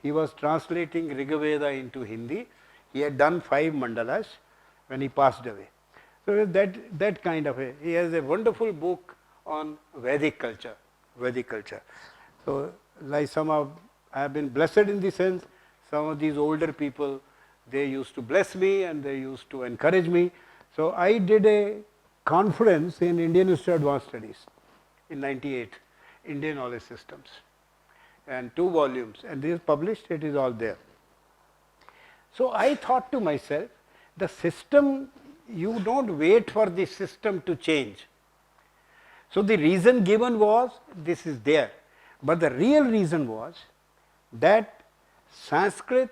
he was translating Rigveda into Hindi. He had done 5 mandalas when he passed away. So that kind of he has a wonderful book on Vedic culture. So like I have been blessed in the sense, some of these older people, they used to bless me and they used to encourage me. So I did a conference in Indian Institute of Advanced Studies in 98, Indian Knowledge Systems, and 2 volumes, and this is published, it is all there. So I thought to myself, the system, you don't wait for the system to change. So the reason given was, this is there, but the real reason was that Sanskrit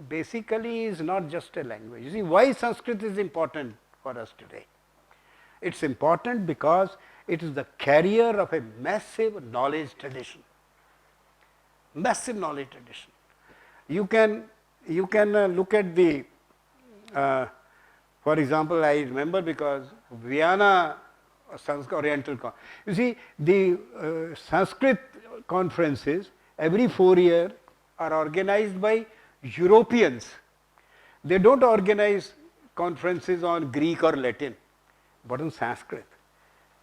basically is not just a language. You see, why Sanskrit is important for us today? It's important because it is the carrier of a massive knowledge tradition. Massive knowledge tradition. You can look at the, for example, I remember because Vienna Sanskrit Oriental, you see the Sanskrit conferences every 4 years are organized by Europeans. They don't organize conferences on Greek or Latin, but on Sanskrit.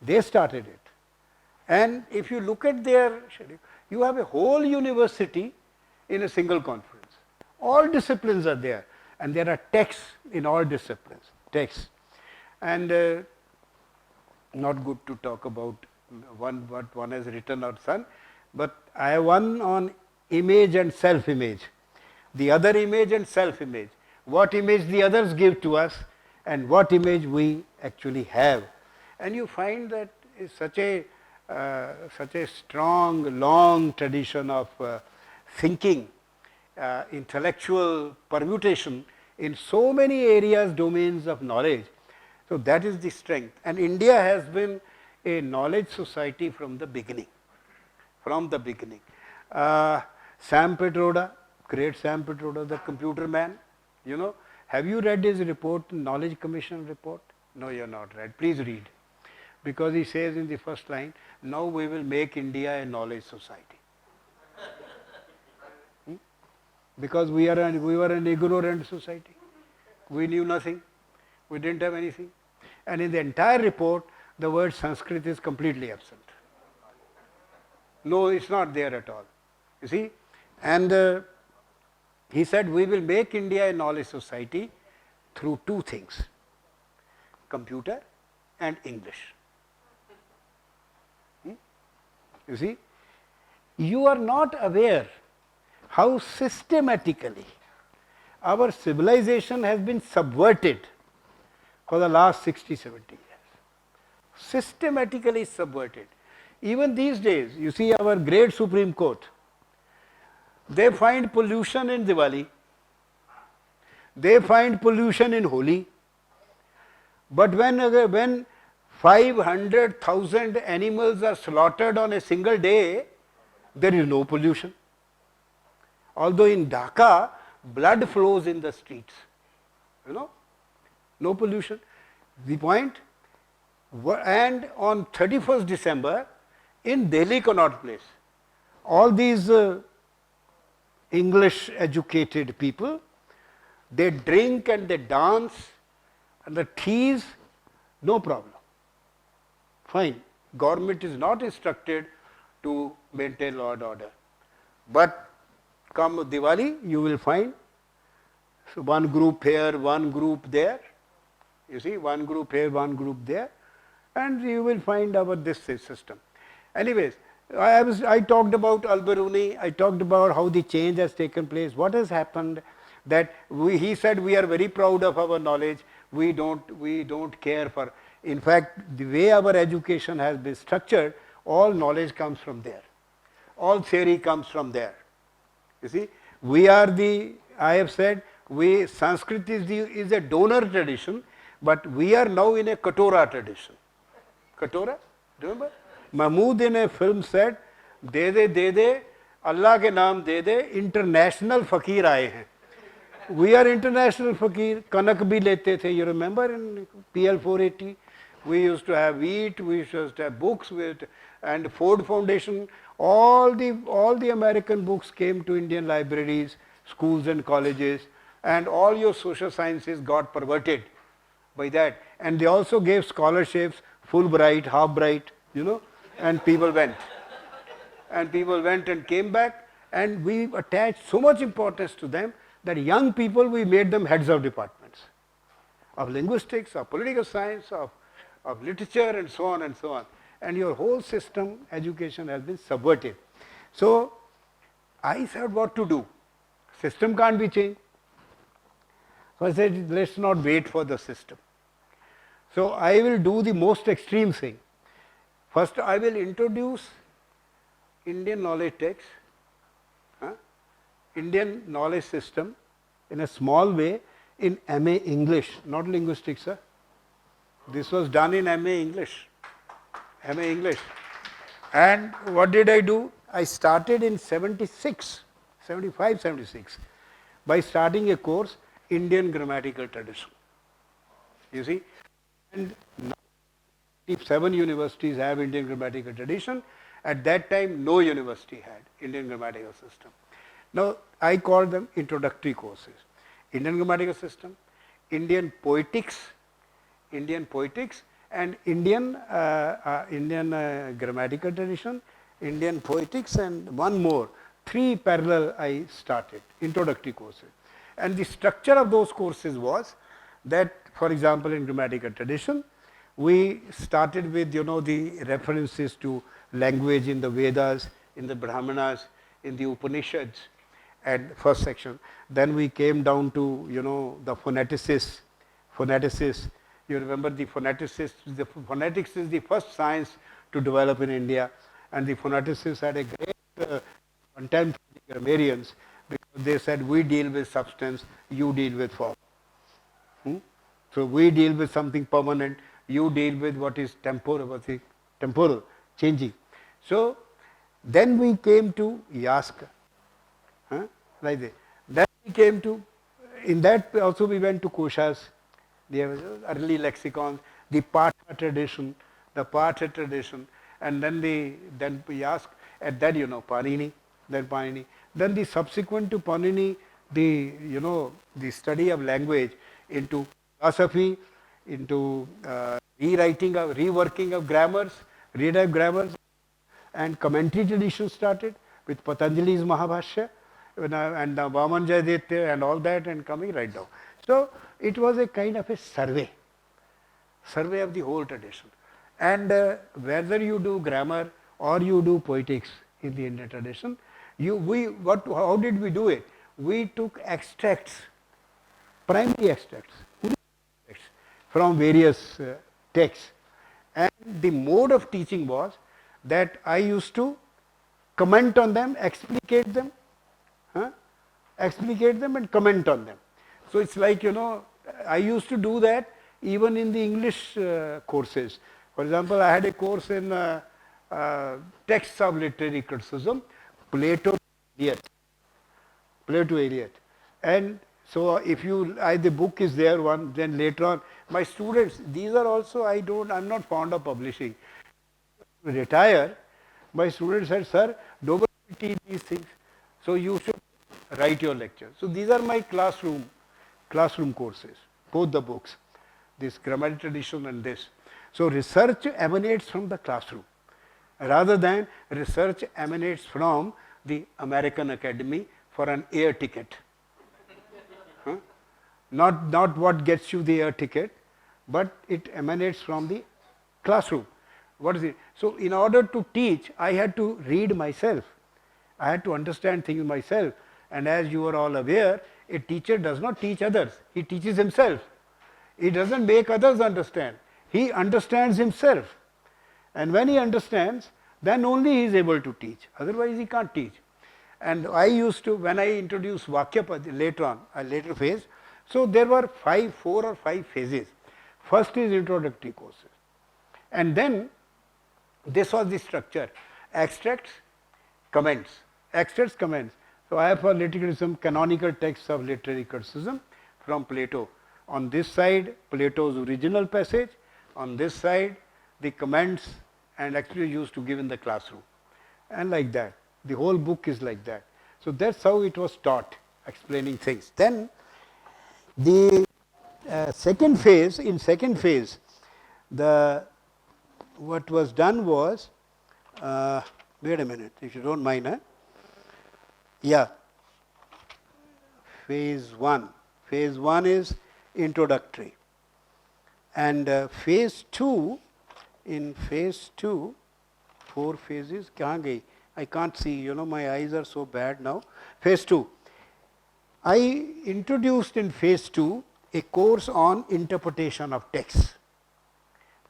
They started it. And if you look at their schedule, you have a whole university in a single conference. All disciplines are there, and there are texts in all disciplines, texts. And not good to talk about what one has written or son, but I have one on image and self-image. The other image and self-image. What image the others give to us and what image we actually have. And you find that is such a strong, long tradition of thinking, intellectual permutation in so many areas, domains of knowledge. So that is the strength. And India has been a knowledge society from the beginning. From the beginning. Sam Petroda, great Sam Petroda, the computer man, you know, have you read his report, Knowledge Commission report? No, you are not read. Please read. Because he says in the first line, now we will make India a knowledge society. Because we were an ignorant society. We knew nothing. We didn't have anything. And in the entire report, the word Sanskrit is completely absent. No, it's not there at all. You see? And he said, we will make India a knowledge society through two things, computer and English. You see? You are not aware how systematically our civilization has been subverted for the last 60, 70 years. Systematically subverted. Even these days, you see our great Supreme Court, they find pollution in Diwali, they find pollution in Holi, but when 500,000 animals are slaughtered on a single day, there is no pollution. Although in Dhaka, blood flows in the streets, you know, no pollution. The point, and on 31st December, in Delhi Connaught Place, all these English educated people, they drink and they dance and they tease, no problem. Fine. Government is not instructed to maintain law and order. But come Diwali, you will find one group here, one group there. You see, one group here, one group there. And you will find this system. Anyways, I talked about Al-Biruni, I talked about how the change has taken place. What has happened that he said we are very proud of our knowledge, we don't care for. In fact, the way our education has been structured, all knowledge comes from there. All theory comes from there. You see, I have said, Sanskrit is a donor tradition, but we are now in a Katora tradition. Katora, remember? Mahmood in a film said, de de, Allah ke naam de de, international fakir aaye hain. We are international fakir, kanak bhi lete the. You remember in PL 480? We used to have wheat, we used to have books, and Ford Foundation, all the American books came to Indian libraries, schools and colleges, and all your social sciences got perverted by that. And they also gave scholarships, Fulbright, Half-Bright, you know, and people went. And people went and came back, and we attached so much importance to them that young people, we made them heads of departments, of linguistics, of political science, of literature, and so on and so on. And your whole system, education, has been subverted. So I said what to do. System can't be changed. So I said, let's not wait for the system. So I will do the most extreme thing. First, I will introduce Indian knowledge text, Indian knowledge system in a small way in MA English, not linguistics, sir. This was done in MA English. MA English. And what did I do? I started in 75, 76, by starting a course, Indian Grammatical Tradition. You see? And 7 universities have Indian Grammatical Tradition. At that time, no university had Indian Grammatical System. Now, I call them introductory courses. Indian Grammatical System, Indian Poetics, and Indian Grammatical Tradition, Indian Poetics, and one more. 3 parallel I started, introductory courses. And the structure of those courses was that, for example, in Grammatical Tradition, we started with, the references to language in the Vedas, in the Brahmanas, in the Upanishads, at first section. Then we came down to, the phoneticists. You remember the phoneticists? The phonetics is the first science to develop in India, and the phoneticists had a great contempt for the grammarians, because they said, we deal with substance, you deal with form. So we deal with something permanent, you deal with what is temporal, changing. So then we came to Yaska, like that. Then we came to, in that also we went to Koshas, the early lexicons, the Patha tradition, and then we ask at that, Panini, then the subsequent to Panini, the study of language into philosophy, into reworking of grammars, read grammars, and commentary tradition started with Patanjali's Mahabhashya and Vaman Jayaditya and all that, and coming right down. So it was a kind of a survey of the whole tradition. And whether you do grammar or you do poetics in the Indian tradition, how did we do it? We took extracts, primary extracts from various texts, and the mode of teaching was that I used to comment on them, explicate them and comment on them. So it's like, I used to do that even in the English courses. For example, I had a course in texts of literary criticism, Plato, Eliot. And so if the book is there one, then later on, my students, these are also, I'm not fond of publishing. Retire, my students said, sir, nobody teach these things, so you should write your lecture. So these are my classroom courses, both the books, this grammar tradition and this. So research emanates from the classroom, rather than research emanates from the American Academy for an air ticket. Not what gets you the air ticket, but it emanates from the classroom. What is it? So in order to teach, I had to read myself. I had to understand things myself. And as you are all aware, a teacher does not teach others. He teaches himself. He doesn't make others understand. He understands himself. And when he understands, then only he is able to teach. Otherwise he can't teach. And I used to, when I introduced Vakyapad later on, a later phase, so there were 4 or 5 phases. First is introductory courses. And then this was the structure: extracts, comments. So I have for literary criticism, canonical texts of literary criticism from Plato. On this side, Plato's original passage. On this side, the comments and actually used to give in the classroom. And like that. The whole book is like that. So that's how it was taught, explaining things. Then the second phase, what was done was, wait a minute, if you don't mind, yeah. Phase 1 is introductory, and phase 2, in phase 2, 4 phases, kahan gayi? I can't see, my eyes are so bad now. Phase 2, I introduced in phase 2 a course on interpretation of texts.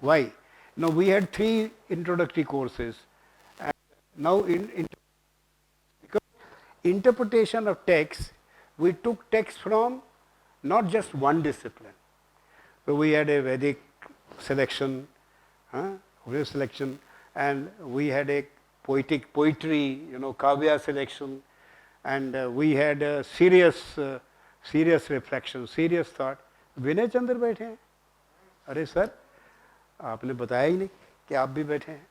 Why? Now we had 3 introductory courses, and now because interpretation of text, we took text from not just one discipline. So we had a Vedic selection, and we had a poetry, Kavya selection, and we had a serious reflection, serious thought. विनय चंद्र बैठे हैं? अरे sir, आपने बताया ही नहीं कि आप भी बैठे हैं.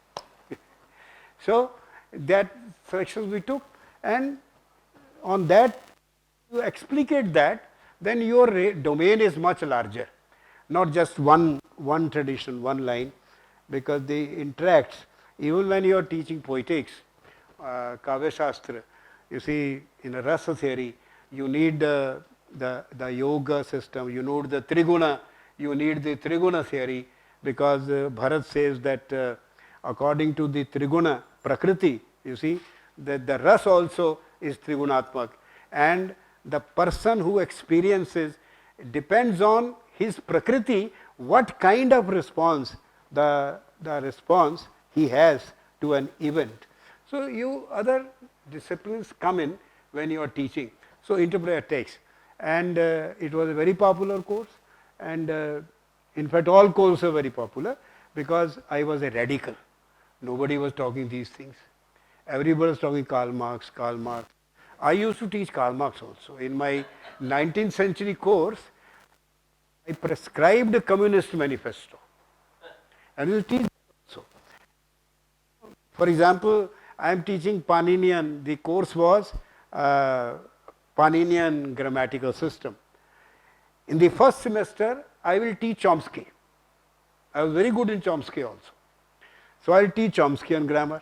So that selections we took, and on that you explicate that, then your domain is much larger, not just one tradition, one line, because they interacts. Even when you are teaching poetics, Kavya Shastra, you see, in a rasa theory, you need the yoga system, you need the triguna theory, because Bharat says that according to the Triguna Prakriti, you see, that the ras also is Trigunatmak, and the person who experiences depends on his Prakriti, what kind of response the response he has to an event. So you other disciplines come in when you are teaching. So interpreter takes, and it was a very popular course, and in fact all courses are very popular because I was a radical. Nobody was talking these things. Everybody was talking Karl Marx, Karl Marx. I used to teach Karl Marx also. In my 19th century course, I prescribed a Communist Manifesto, and you teach also. For example, I am teaching Paninian. The course was Paninian grammatical system. In the first semester, I will teach Chomsky. I was very good in Chomsky also. So I will teach Chomskyan grammar.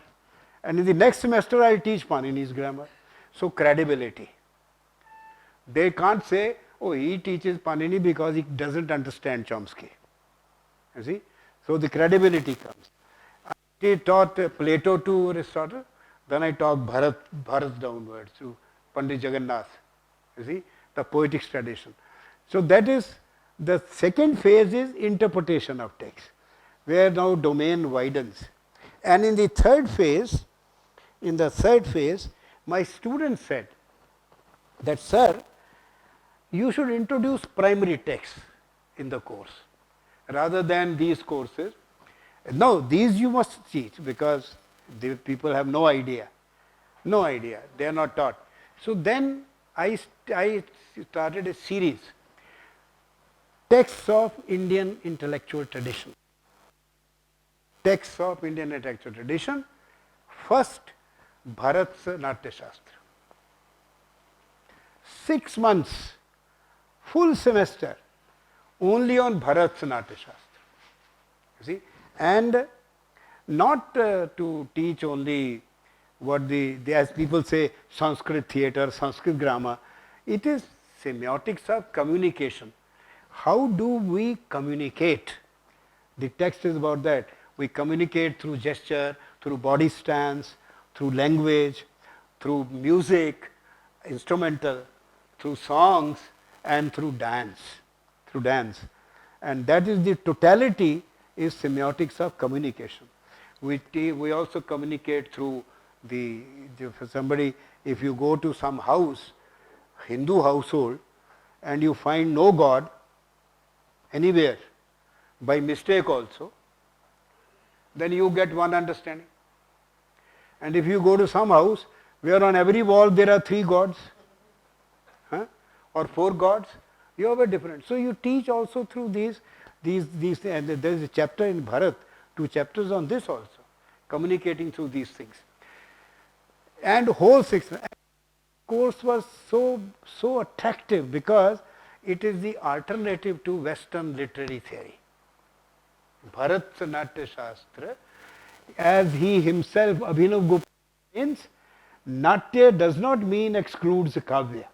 And in the next semester, I will teach Panini's grammar. So credibility. They can't say, oh, he teaches Panini because he doesn't understand Chomsky. You see? So the credibility comes. I taught Plato to Aristotle, then I taught Bharat downwards to Pandit Jagannath. You see, the poetic tradition. So that is the second phase is interpretation of text, where now domain widens. And in the third phase, my students said that, sir, you should introduce primary text in the course rather than these courses. No, these you must teach because the people have no idea. No idea. They are not taught. So then I started a series, Texts of Indian Intellectual Tradition. Texts of Indian Intellectual Tradition. First, Bharat's Natya Shastra. 6 months, full semester, only on Bharat's Natya Shastra. You see? And not to teach only what as people say, Sanskrit theatre, Sanskrit grammar. It is semiotics of communication. How do we communicate? The text is about that. We communicate through gesture, through body stance, through language, through music, instrumental, through songs, and through dance. And that is the totality is semiotics of communication. We also communicate through if you go to some house, Hindu household, and you find no God anywhere, by mistake also, then you get one understanding. And if you go to some house where on every wall there are 3 gods, or 4 gods, you have a different. So you teach also through these, and there is a chapter in Bharat, 2 chapters on this also, communicating through these things. And whole 6 months. Course was so attractive because it is the alternative to Western literary theory. Bharat's Natya Shastra, as he himself, Abhinav Gupta, means Natya does not mean excludes Kavya.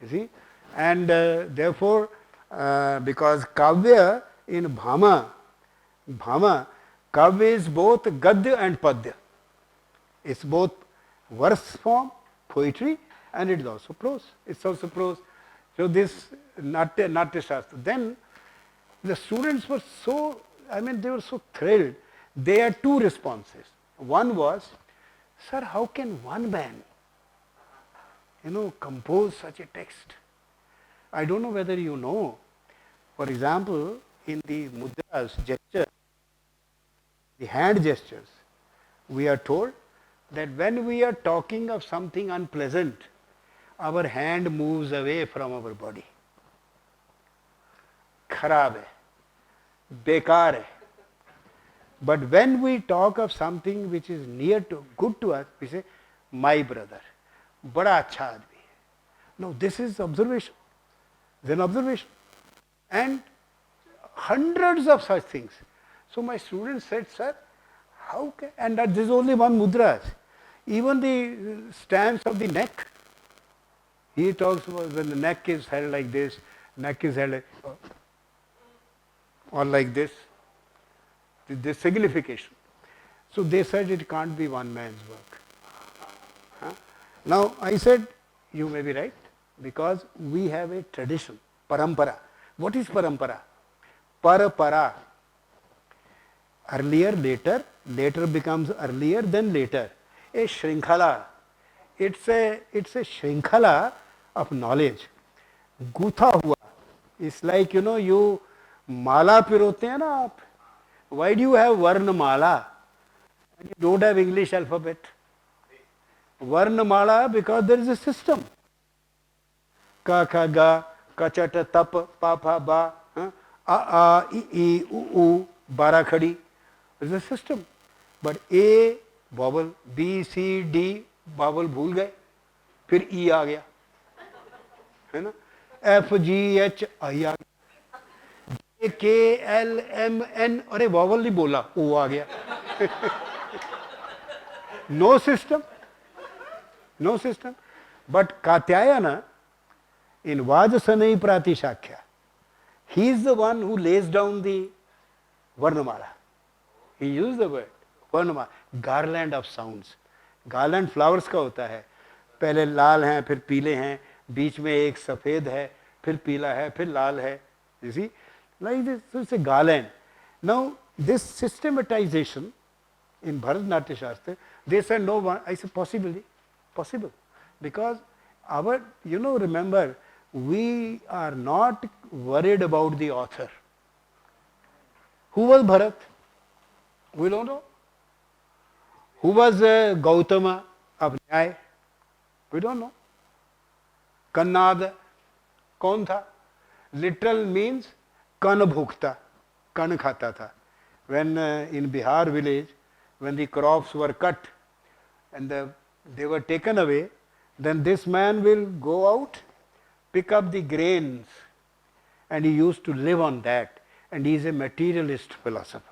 You see? And therefore, because Kavya in Bhama, Kavya is both Gadya and Padya. It's both verse form, poetry, and it is also prose. It's also prose. So this Natya Shastra. Then the students were they were so thrilled. They had 2 responses. One was, sir, how can one man, compose such a text? I don't know whether you know. For example, in the mudras, gesture, the hand gestures, we are told that when we are talking of something unpleasant, our hand moves away from our body. Kharab hai, bekar hai. But when we talk of something which is good to us, we say, my brother, bada acha aadmi hai. No, this is observation. It's an observation. And hundreds of such things. So my students said, sir, how can, and that this is only one mudra. Even the stance of the neck. He talks about when the neck is held like this, neck is held like, or like this, this signification. So they said it can't be one man's work. Huh? Now I said, you may be right, because we have a tradition, parampara. What is parampara? Parapara. Earlier, later, later becomes earlier, then later. A shrinkhala. It's a shrinkhala of knowledge. गूथा हुआ. It's like, you माला पिरोते हैं ना आप. Why do you have varnamala? And you don't have English alphabet. Varnamala, because there is a system. Ka, kha, ga, ka, cha, ta, tap, pa, pha, ba, a, I, u, bara khadi. There is a system. But A, vowel, B, C, D, vowel भूल गए. फिर E आ गया. है ना? F, G, H, I आ गया. J, K, L, M, N, अरे vowel नहीं बोला, O आ गया. No system. No system. But Katyayana, in Vajasanai Pratishakhya, he is the one who lays down the Varnamala. He used the word Varnamala, garland of sounds. Garland flowers का होता है. पहले लाल हैं, फिर पीले हैं, बीच में एक सफेद है, फिर पीला है, फिर लाल है. You see, like this, so it's a garland. Now this systematization in Bharatanaट्य Shastra, they said no one. I said possibly, possible, because our, remember, we are not worried about the author. Who was Bharat? We don't know. Who was Gautama of Nyaya? We don't know. Kannada, कौन था? Literal means kan bhukta, kan khata tha. When in Bihar village, when the crops were cut and they were taken away, then this man will go out, pick up the grains, and he used to live on that, and he is a materialist philosopher.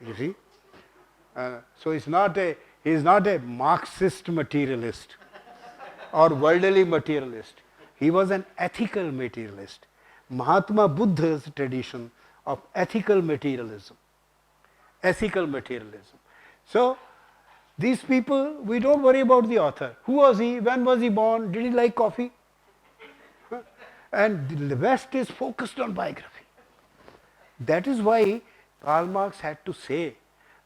You see? So he is not a Marxist materialist or worldly materialist. He was an ethical materialist. Mahatma Buddha's tradition of ethical materialism. Ethical materialism. So these people, we don't worry about the author. Who was he? When was he born? Did he like coffee? And the West is focused on biography. That is why Karl Marx had to say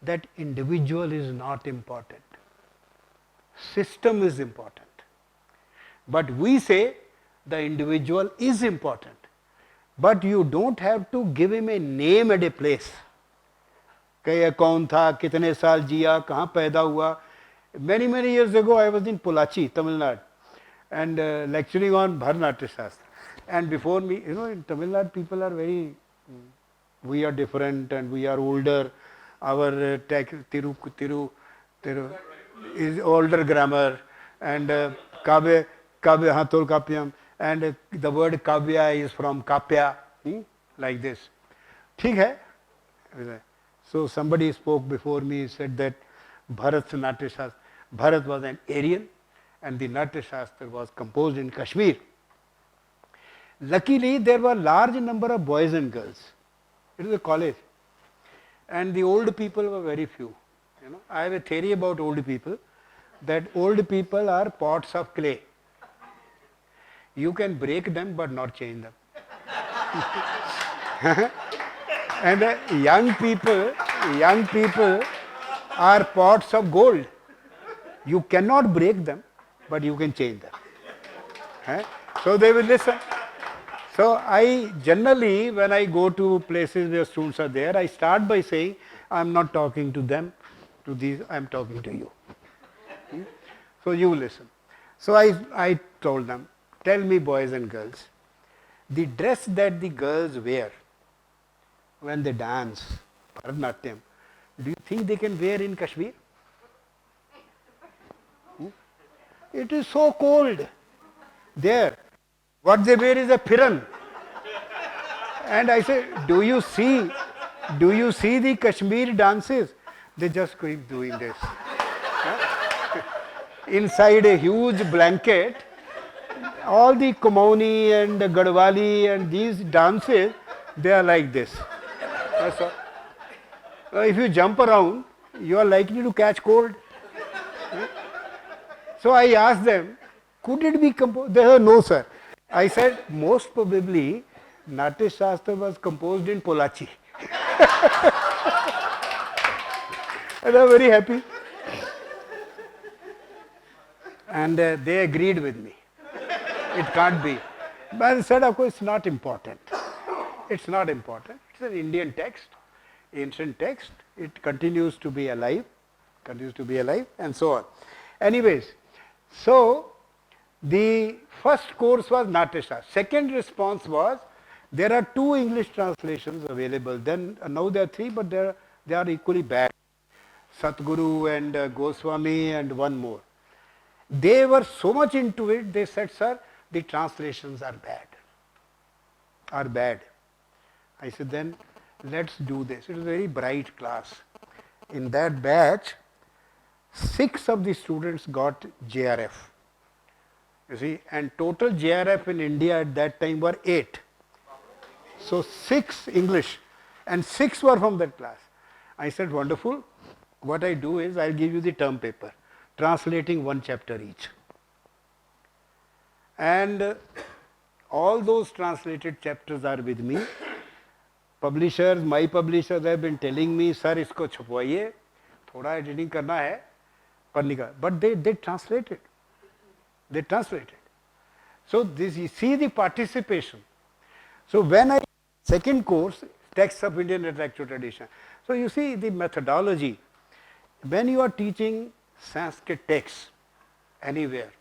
that individual is not important. System is important. But we say the individual is important. But you don't have to give him a name and a place. कि कौन था, कितने साल जिया, कहाँ पैदा हुआ. Many years ago I was in Polachi, Tamil Nadu, and lecturing on Bharatanaट्य Shastra. And before me, in Tamil Nadu people are very, we are different and we are older. Our Tiru is older grammar, and Kavya Hathol Kapyam, and the word Kavya is from Kapya, like this. ठीक है? So somebody spoke before me, said that Bharat was an Aryan, and the Natya Shastra was composed in Kashmir. Luckily, there were large number of boys and girls. It was a college, and the old people were very few. I have a theory about old people, that old people are pots of clay. You can break them but not change them. And young people are pots of gold. You cannot break them, but you can change them. So they will listen. So I generally, when I go to places where students are there, I start by saying, I am not talking to them, to these, I am talking to you. So you listen. So I told them, tell me, boys and girls, the dress that the girls wear when they dance Bharatanatyam, do you think they can wear in Kashmir? It is so cold there. What they wear is a piran. And I say, do you see the Kashmir dances? They just keep doing this. Inside a huge blanket, all the Kumauni and the Gadwali and these dances, they are like this. That's all. If you jump around, you are likely to catch cold. So I asked them, could it be composed? They said, no, sir. I said, most probably, Natya Shastra was composed in Polachi. And I'm very happy. And they agreed with me. It can't be. But I said, of course, it's not important. It's not important. It's an Indian text, ancient text. It continues to be alive, and so on. Anyways, so the first course was Natya Shastra. Second response was, there are 2 English translations available. Then now there are 3, but they are equally bad. Satguru and Goswami and one more. They were so much into it, they said, sir, the translations are bad. I said, then let's do this. It was a very bright class. In that batch, 6 of the students got JRF. You see, and total JRF in India at that time were 8. So 6 English and 6 were from that class. I said, wonderful. What I do is I'll give you the term paper, translating 1 chapter each. And all those translated chapters are with me. Publishers, my publishers have been telling me, sir, isko chhapwaiye, thoda editing karna hai, parnika. But they translated. They translated. So this, you see the participation. So when second course, texts of Indian intellectual tradition. So you see the methodology. When you are teaching Sanskrit texts anywhere,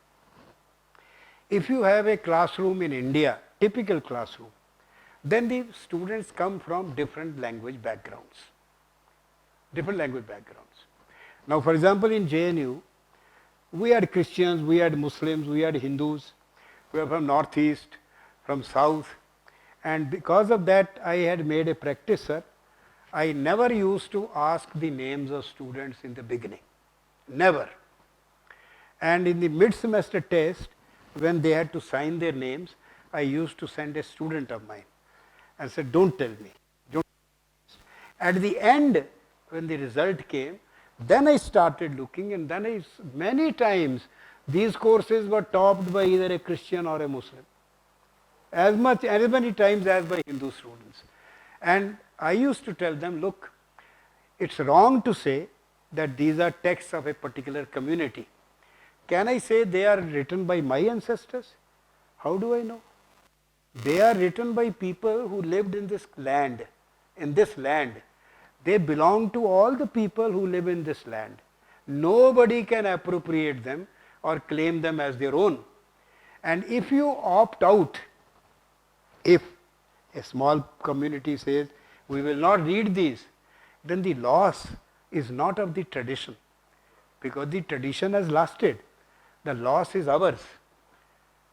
if you have a classroom in India, typical classroom, then the students come from different language backgrounds. Now, for example, in JNU, we had Christians, we had Muslims, we had Hindus, we were from Northeast, from South, and because of that, I had made a practice, sir. I never used to ask the names of students in the beginning. Never. And in the mid-semester test, when they had to sign their names, I used to send a student of mine and said, don't tell me. At the end, when the result came, then I started looking, and then many times these courses were topped by either a Christian or a Muslim. As many times as by Hindu students. And I used to tell them, look, it's wrong to say that these are texts of a particular community. Can I say they are written by my ancestors? How do I know? They are written by people who lived in this land. They belong to all the people who live in this land. Nobody can appropriate them or claim them as their own. And if you opt out, if a small community says, we will not read these, then the loss is not of the tradition, because the tradition has lasted. The loss is ours,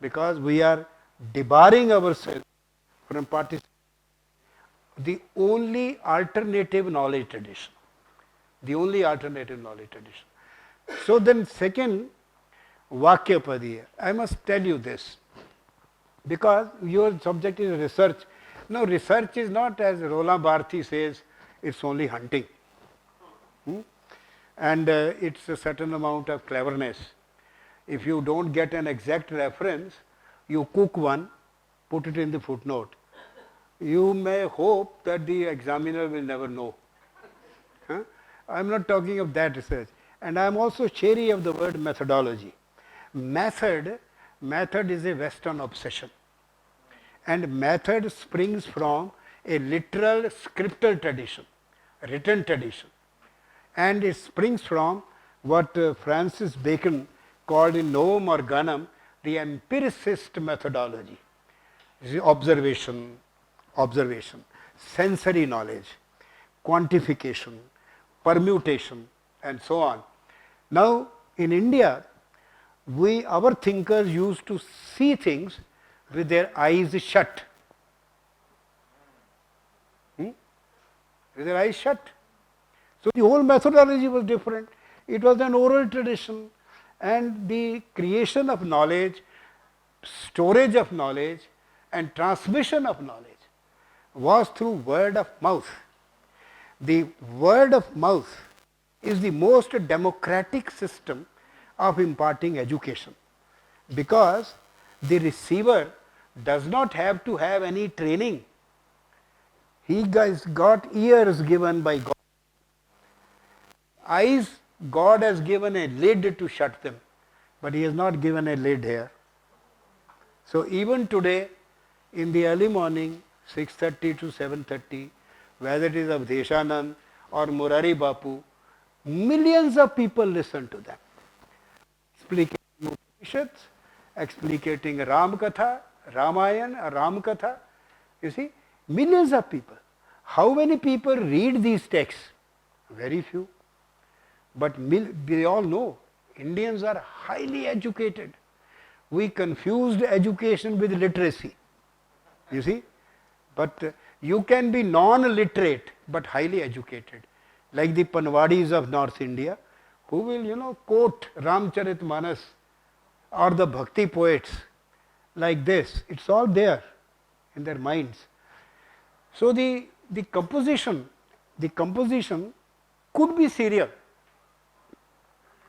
because we are debarring ourselves from participating. The only alternative knowledge tradition. So then second, Vakyapadiya. I must tell you this, because your subject is research. No, research is not, as Roland Barthes says, it's only hunting. And it's a certain amount of cleverness. If you don't get an exact reference, you cook one, put it in the footnote. You may hope that the examiner will never know. I'm not talking of that research. And I'm also chary of the word methodology. Method is a Western obsession. And method springs from a literal scriptal tradition, written tradition. And it springs from what Francis Bacon called in Novum Organum the empiricist methodology. Observation, sensory knowledge, quantification, permutation, and so on. Now, in India, our thinkers used to see things with their eyes shut. With their eyes shut. So the whole methodology was different. It was an oral tradition, and the creation of knowledge, storage of knowledge, and transmission of knowledge was through word of mouth. The word of mouth is the most democratic system of imparting education, because the receiver does not have to have any training. He has got ears given by God. Eyes, God has given a lid to shut them, but He has not given a lid here. So even today, in the early morning, 6:30 to 7:30, whether it is Avdeshanand or Murari Bapu, millions of people listen to them. Explicating Upanishads, explicating Ram Katha, Ramayana, Ram Katha. You see, millions of people. How many people read these texts? Very few. But we all know Indians are highly educated. We confused education with literacy. You see? But you can be non-literate but highly educated. Like the Panwadis of North India, who will, quote Ramcharitmanas or the Bhakti poets like this. It's all there in their minds. So the composition could be serial.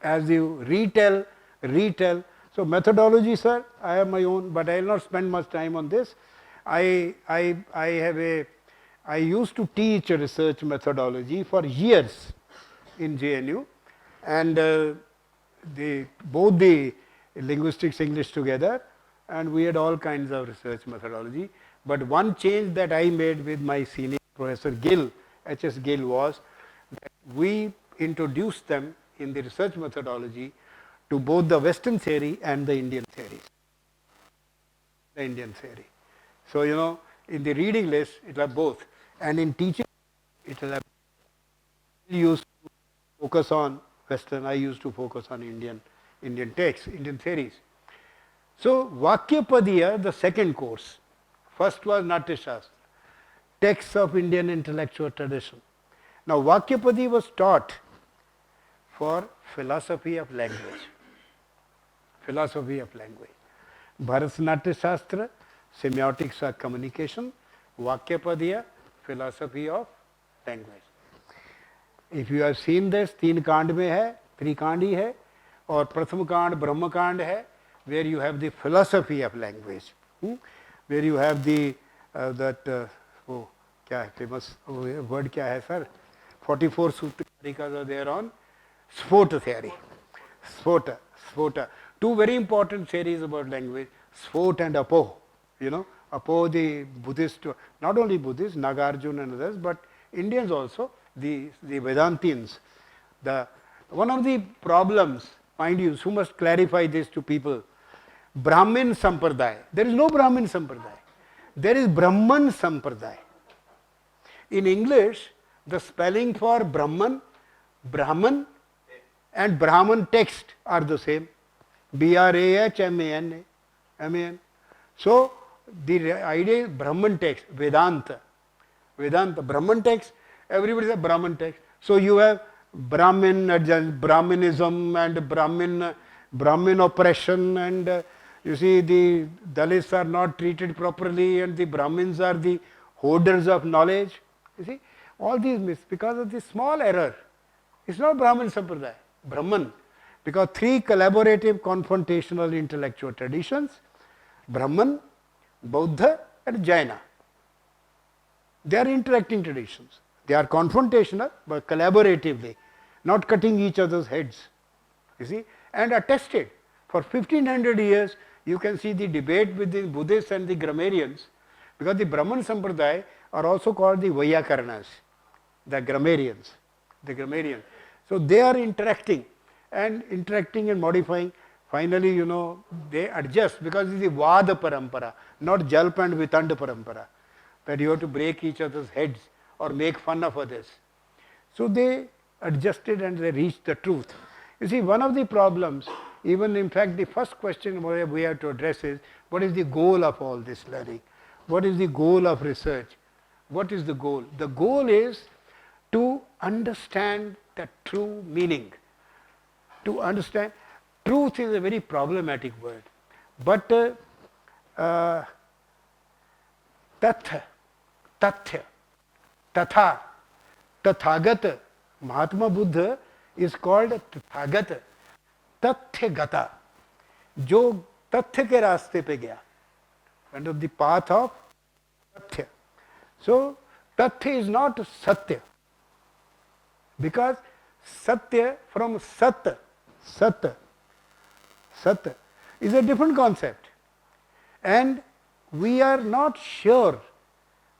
As you retell. So methodology, sir, I have my own, but I will not spend much time on this. I used to teach a research methodology for years in JNU, and both the linguistics English together, and we had all kinds of research methodology. But one change that I made with my senior Professor Gill, H.S. Gill, was that we introduced them in the research methodology to both the Western theory and the Indian theories. The Indian theory. So, in the reading list, it will have both. And in teaching, it will have. We used to focus on Western, I used to focus on Indian texts, Indian theories. So, Vakyapadiya, the second course. First was Natya Shastra, texts of Indian intellectual tradition. Now, Vakyapadi was taught for philosophy of language. Philosophy of language. Bharatanatyam Shastra, semiotics of communication. Vakyapadiya, philosophy of language. If you have seen this, तीन कांड में है, त्रिकांड ही है, और प्रथम कांड ब्रह्म कांड है, where you have the philosophy of language, where you have the वो क्या है famous word क्या है sir? 44 सूत्रकारिkas are there on Sphota theory. Sphota. Two very important theories about language, Sphota and Apo. Apo, the Buddhist, not only Buddhists, Nagarjuna and others, but Indians also, the Vedantians. One of the problems, mind you, who must clarify this to people, Brahmin Sampradaya. There is no Brahmin Sampradaya. There is Brahman Sampradaya. In English, the spelling for Brahman and Brahman text are the same. Brahman. So, the idea is Brahman text, Vedanta, Brahman text, everybody says Brahman text. So, you have Brahminism and Brahmin oppression, and you see the Dalits are not treated properly, and the Brahmins are the hoarders of knowledge. You see, all these myths because of this small error. It's not Brahmin Sampradaya, Brahman, because three collaborative confrontational intellectual traditions, Brahman, Buddha and Jaina. They are interacting traditions. They are confrontational but collaboratively, not cutting each other's heads. You see, and attested for 1500 years. You can see the debate with the Buddhists and the grammarians, because the Brahman Sampradaya are also called the Vaiyakarnas, the grammarians. So they are interacting and modifying. Finally, they adjust, because it is the Vada Parampara, not Jalpa and Vitanda Parampara, that you have to break each other's heads or make fun of others. So they adjusted and they reached the truth. You see, one of the problems, even in fact the first question we have to address is, what is the goal of all this learning? What is the goal of research? What is the goal? The goal is to understand the true meaning. To understand, truth is a very problematic word, but tatha, tathya, tatha, tathagat. Mahatma Buddha is called tathagat, tathyagata, जो तथ्य के रास्ते पे गया, kind of the path of tathya. So tathya is not satya, because satya from sat, sat, sat is a different concept, and we are not sure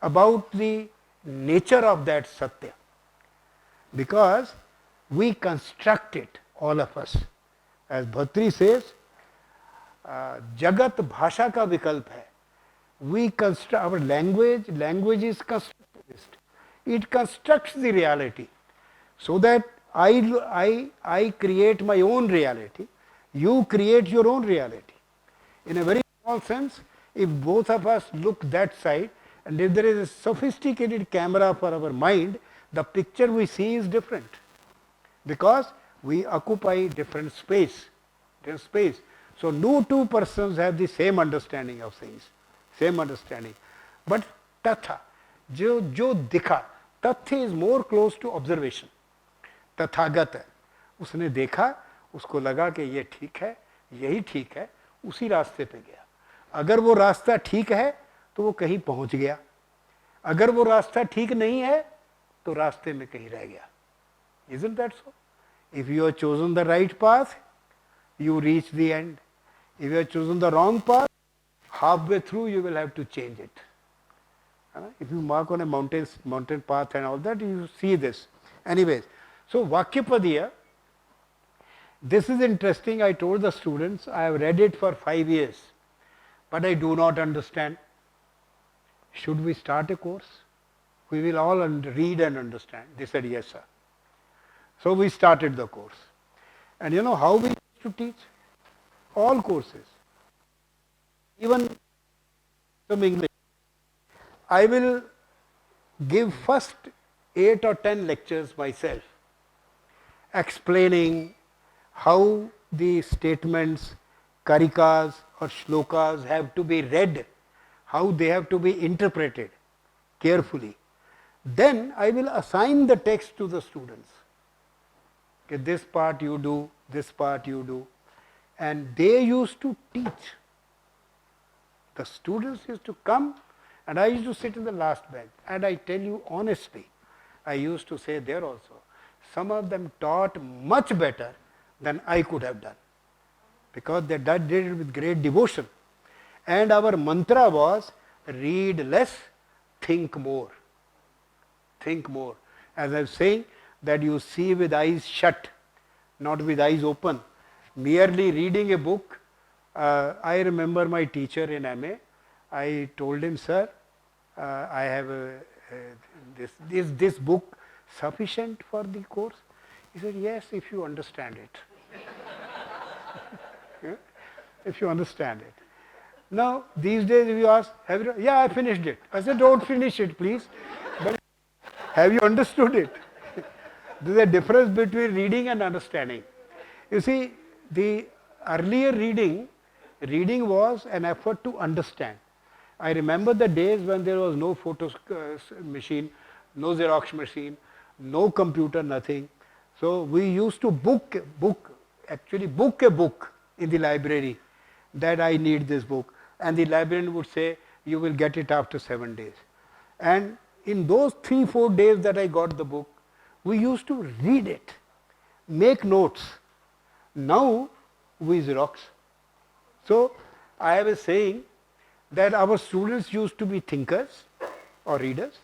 about the nature of that satya, because we construct it, all of us. As Bhatri says, Jagat bhasha ka vikalp hai. We construct our language is constructivist. It constructs the reality, so that I create my own reality, you create your own reality. In a very small sense, if both of us look that side, and if there is a sophisticated camera for our mind, the picture we see is different, because we occupy different space. So no two persons have the same understanding of things, same understanding. But tatha, jo dikha, tathya is more close to observation. Tathagata, उसने देखा, उसको लगा कि ये ठीक है, यही ठीक है, उसी रास्ते पे गया. अगर वो रास्ता ठीक है तो वो कहीं पहुंच गया, अगर वो रास्ता ठीक नहीं है तो रास्ते में कहीं रह गया. Isn't that so? If you have chosen the right path, you reach the end. If you have chosen the wrong path, halfway through you will have to change it. If you mark on a mountain path and all that, you see this. Anyways, so Vakyapadya, this is interesting. I told the students, I have read it for 5 years, but I do not understand. Should we start a course? We will all read and understand. They said, yes, sir. So we started the course. And you know how we used to teach? All courses. Even some English. I will give first 8 or 10 lectures myself, explaining how the statements, karikas or shlokas have to be read, how they have to be interpreted carefully. Then I will assign the text to the students. Okay, this part you do, this part you do. And they used to teach. The students used to come, and I used to sit in the last bench. And I tell you honestly, I used to say there also, some of them taught much better than I could have done, because they did it with great devotion. And our mantra was, read less, think more. Think more. As I was saying, that you see with eyes shut, not with eyes open. Merely reading a book. I remember my teacher in MA. I told him, sir, I have this book sufficient for the course? He said, yes, if you understand it. Yeah? If you understand it. Now, these days if you ask, have you, yeah, I finished it. I said, don't finish it, please. But have you understood it? There is a difference between reading and understanding. You see, the earlier reading was an effort to understand. I remember the days when there was no photo machine, no Xerox machine, no computer, nothing. So we used to book a book in the library, that I need this book. And the librarian would say, you will get it after 7 days. And in those 3-4 days that I got the book, we used to read it, make notes. Now we Xerox. So I was saying that our students used to be thinkers or readers.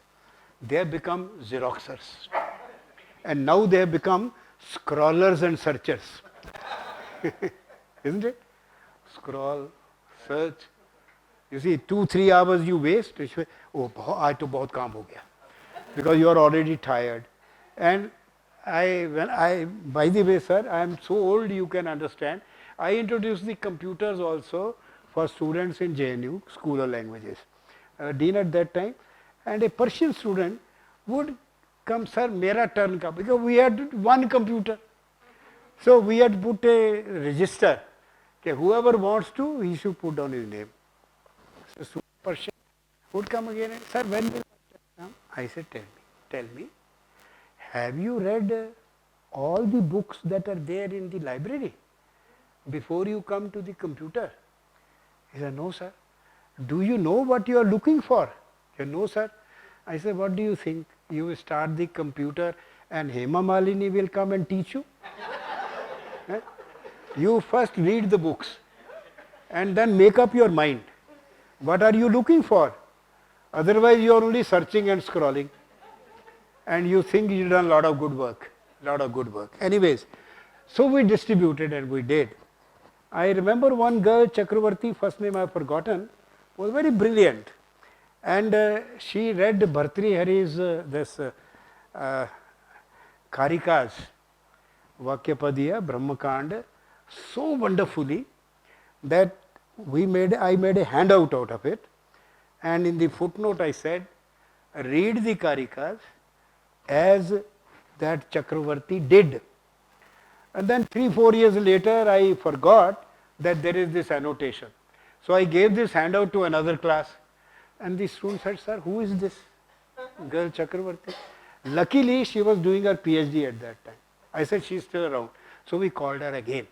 They have become Xeroxers. And now they have become scrollers and searchers. Isn't it? Scroll, search. You see, 2-3 hours you waste. Oh, aaj to bahut kaam ho gaya. Because you are already tired. And by the way, sir, I am so old you can understand. I introduced the computers also for students in JNU, School of Languages. Dean at that time. And a Persian student would come, sir, mera turn ka, because we had one computer. So we had put a register. Okay, whoever wants to, he should put down his name. So Persian would come again and, sir, when will I said, tell me, have you read all the books that are there in the library before you come to the computer? He said, no, sir. Do you know what you are looking for? He said, no, sir. I said, what do you think? You will start the computer and Hema Malini will come and teach you? Eh? You first read the books and then make up your mind. What are you looking for? Otherwise, you are only searching and scrolling. And you think you've done a lot of good work. Anyways, so we distributed and we did. I remember one girl, Chakravarti, first name I have forgotten, was very brilliant. And she read Bhartrihari's Karikas, Vakyapadiya, Brahmakand, so wonderfully that I made a handout out of it. And in the footnote I said, read the Karikas as that Chakravarti did. And then 3-4 years later, I forgot that there is this annotation. So I gave this handout to another class. And the student said, sir, who is this girl Chakravarti? Luckily, she was doing her PhD at that time. I said, she's still around. So we called her again.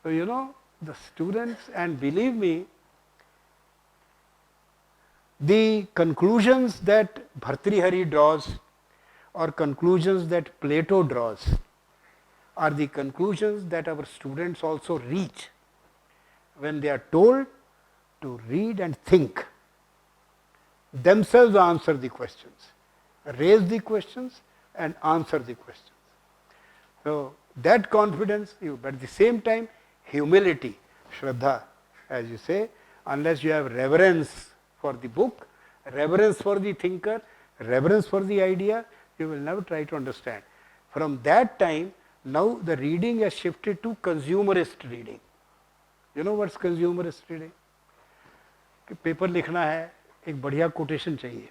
So you know, the students, and believe me, the conclusions that Bhartrihari draws or conclusions that Plato draws are the conclusions that our students also reach when they are told to read and think. Themselves answer the questions, raise the questions and answer the questions. So that confidence, but at the same time, humility, Shraddha, as you say, unless you have reverence for the book, reverence for the thinker, reverence for the idea, you will never try to understand. From that time, now the reading has shifted to consumerist reading. You know what's consumerist reading? Paper लिखना है, एक बढ़िया quotation चाहिए.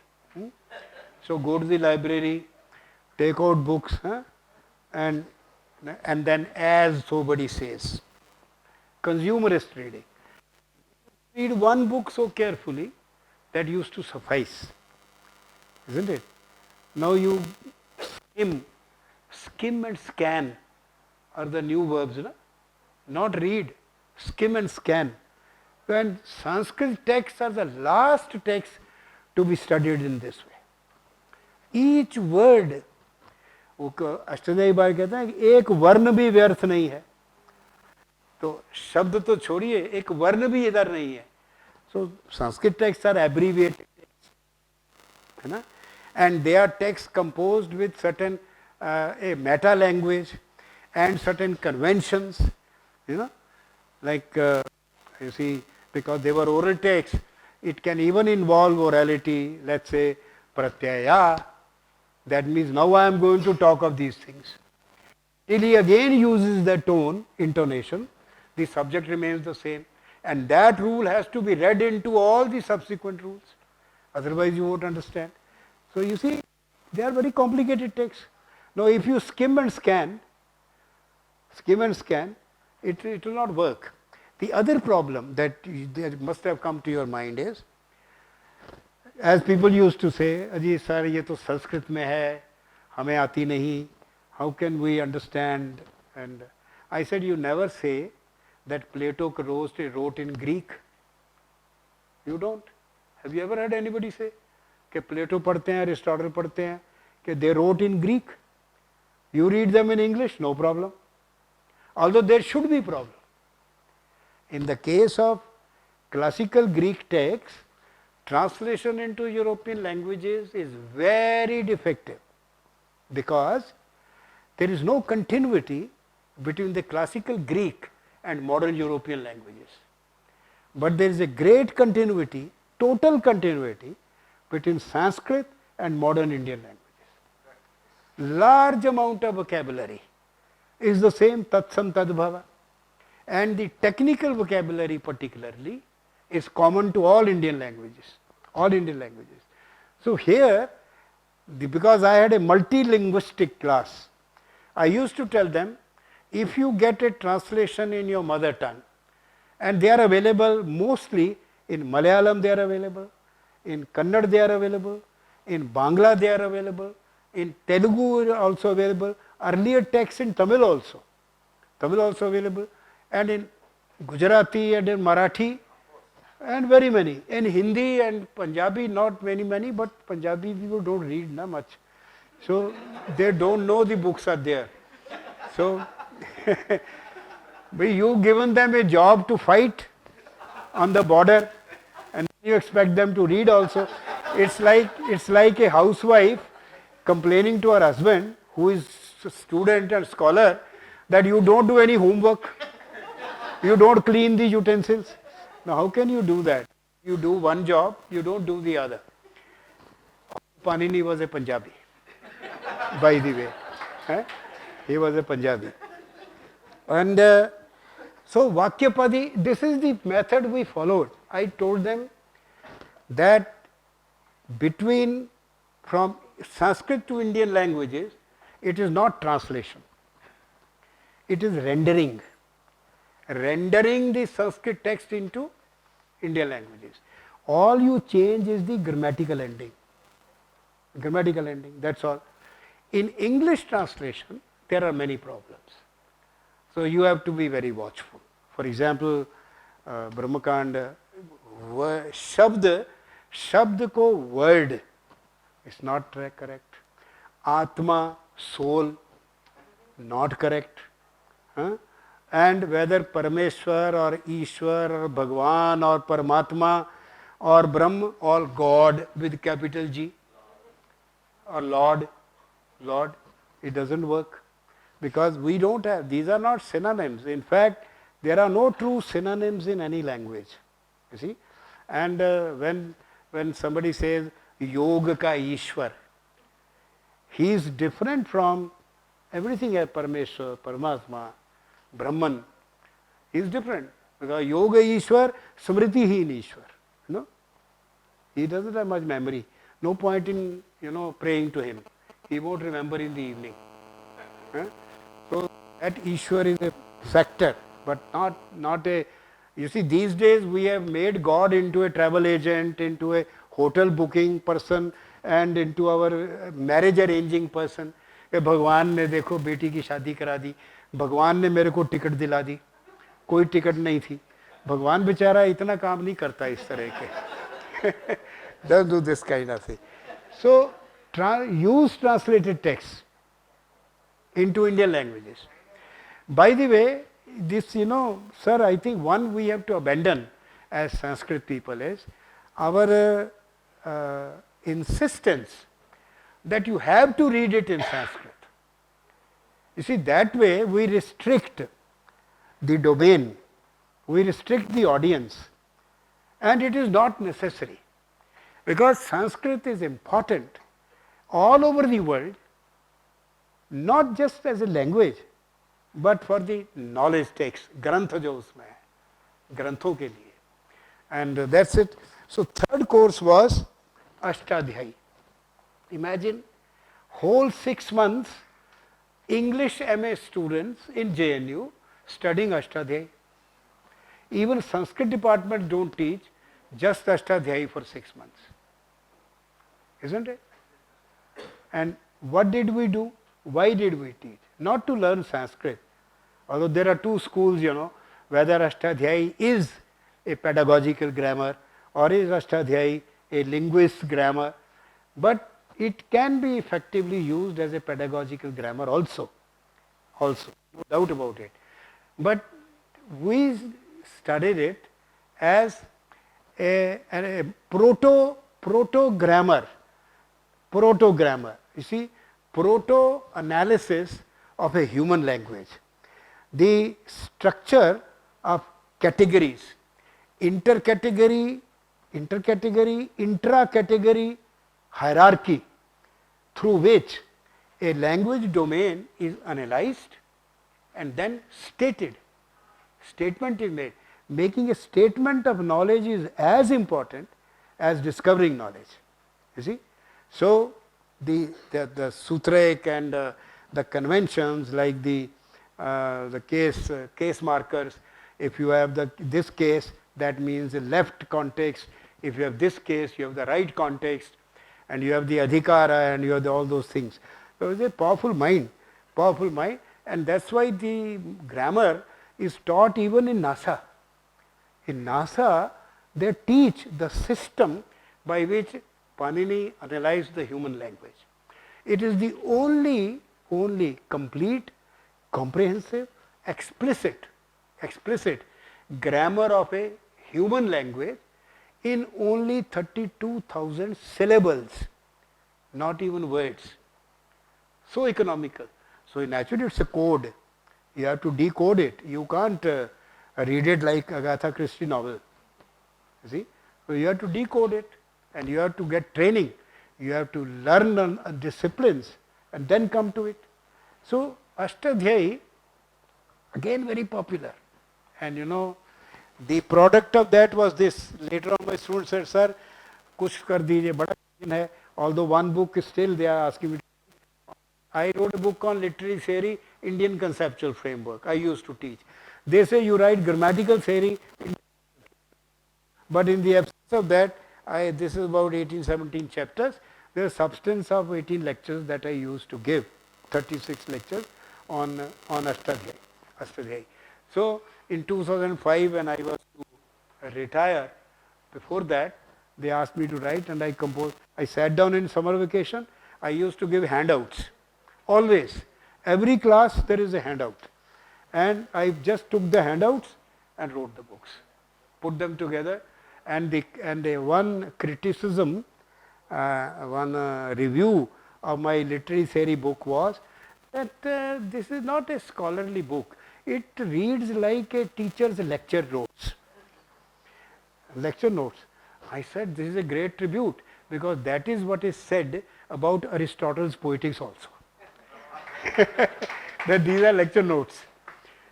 So go to the library, take out books, and then as somebody says. Consumerist reading. Read one book so carefully that used to suffice, isn't it? Now you skim and scan are the new verbs, no? Not read, skim and scan. And Sanskrit texts are the last texts to be studied in this way. Each word, Ashtadhyayi बार कहते हैं एक वर्ण भी व्यर्थ नहीं है. तो शब्द तो छोड़िए, एक वर्ण भी इधर नहीं है. So Sanskrit texts are abbreviated texts, है ना? And they are texts composed with certain a meta language and certain conventions, you know, like you see, because they were oral texts, it can even involve orality. Let's say pratyaya, that means now I am going to talk of these things. Till he again uses the tone, intonation, the subject remains the same, and that rule has to be read into all the subsequent rules, otherwise you won't understand. So you see, they are very complicated texts. Now if you skim and scan, it will not work. The other problem that must have come to your mind is, as people used to say, Aji sir, ye to Sanskrit mein hai, hame aati nahi, how can we understand? And I said, you never say that Plato wrote in Greek. You don't. Have you ever heard anybody say that Plato padhte hain, Aristotle padhte hain, that they wrote in Greek? You read them in English, no problem. Although there should be problem. In the case of classical Greek texts, translation into European languages is very defective because there is no continuity between the classical Greek and modern European languages. But there is a great continuity, total continuity between Sanskrit and modern Indian languages. Large amount of vocabulary is the same, tatsam tadbhava. And the technical vocabulary particularly is common to all Indian languages. So here, because I had a multilinguistic class, I used to tell them, if you get a translation in your mother tongue, and they are available mostly in Malayalam, they are available, in Kannada they are available, in Bangla they are available, in Telugu also available, earlier texts in Tamil also available, and in Gujarati and in Marathi, and very many. In Hindi and Punjabi, not many, but Punjabi people don't read na much. So they don't know the books are there. So but you given them a job to fight on the border and you expect them to read also. It's like a housewife complaining to her husband, who is a student and scholar, that you don't do any homework, you don't clean the utensils. Now how can you do that? You do one job, you don't do the other. Panini was a Punjabi, by the way. He was a Punjabi. And so Vakyapadi, this is the method we followed. I told them that from Sanskrit to Indian languages, it is not translation. It is rendering the Sanskrit text into Indian languages. All you change is the grammatical ending. That's all. In English translation, there are many problems. So you have to be very watchful. For example, Brahmakand, Shabd ko word is not correct. Atma, soul, not correct. And whether Parameshwar or Ishwar or Bhagwan or Paramatma or Brahm or God with capital G or Lord, it doesn't work, because we don't have, these are not synonyms. In fact, there are no true synonyms in any language, you see. And when somebody says Yoga ka Ishwar, he is different from everything else, Parameshwar, Paramatma, Brahman. He is different, because Yoga Ishwar, Smriti hi in Ishwar. He doesn't have much memory. No point in praying to him. He won't remember in the evening. So that Ishwar is a factor, but not a. You see, these days we have made God into a travel agent, into a hotel booking person, and into our marriage arranging person. भगवान ने देखो बेटी की शादी करा दी, भगवान ने मेरे को टिकट दिला दी, कोई टिकट नहीं थी. भगवान बेचारा इतना काम नहीं करता इस तरह के. Don't do this kind of thing. So use translated text into Indian languages. By the way, this, sir, I think one we have to abandon as Sanskrit people is our insistence that you have to read it in Sanskrit. You see, that way we restrict the domain, we restrict the audience, and it is not necessary, because Sanskrit is important all over the world, not just as a language, but for the knowledge text, ग्रंथ जो उसमें है, ग्रंथों के लिए. And that's it. So third course was Ashtadhyayi. Imagine whole 6 months English MA students in JNU studying Ashtadhyayi. Even Sanskrit department don't teach, just Ashtadhyayi for 6 months. Isn't it? And what did we do? Why did we teach? Not to learn Sanskrit. Although there are two schools, whether Ashtadhyayi is a pedagogical grammar or is Ashtadhyayi a linguist grammar, but it can be effectively used as a pedagogical grammar also, no doubt about it. But we studied it as a proto-grammar. You see, proto-analysis of a human language. The structure of categories, intercategory, intra-category hierarchy, through which a language domain is analyzed and then stated. Statement is made. Making a statement of knowledge is as important as discovering knowledge. You see? So the Sutrek and the conventions, like the case markers, if you have this case, that means the left context. If you have this case, you have the right context. and you have the adhikara, and you have all those things. So it's a powerful mind, and that's why the grammar is taught even in NASA. In NASA, they teach the system by which Panini analyzed the human language. It is the only complete, comprehensive, explicit grammar of a human language in only 32,000 syllables, not even words. So economical. So naturally it's a code. You have to decode it. You can't read it like Agatha Christie novel. You see? So you have to decode it, and you have to get training. You have to learn on disciplines and then come to it. So Ashtadhyayi, again very popular. And you know, the product of that was this. Later on my students said, sir, kuch kar dijiye, bada kठिन hai. Although one book is still they are asking me to. I wrote a book on literary theory, Indian conceptual framework. I used to teach. They say you write grammatical theory, but in the absence of that, this is about 18-17 chapters. There is substance of 18 lectures that I used to give, 36 lectures on Ashtadhyayi. So in 2005, when I was to retire, before that, they asked me to write, and I composed. I sat down in summer vacation. I used to give handouts. Always. Every class there is a handout. And I just took the handouts and wrote the books. Put them together. And one criticism, one review of my literary theory book was that this is not a scholarly book. It reads like a teacher's lecture notes. Lecture notes. I said this is a great tribute, because that is what is said about Aristotle's Poetics also. That these are lecture notes.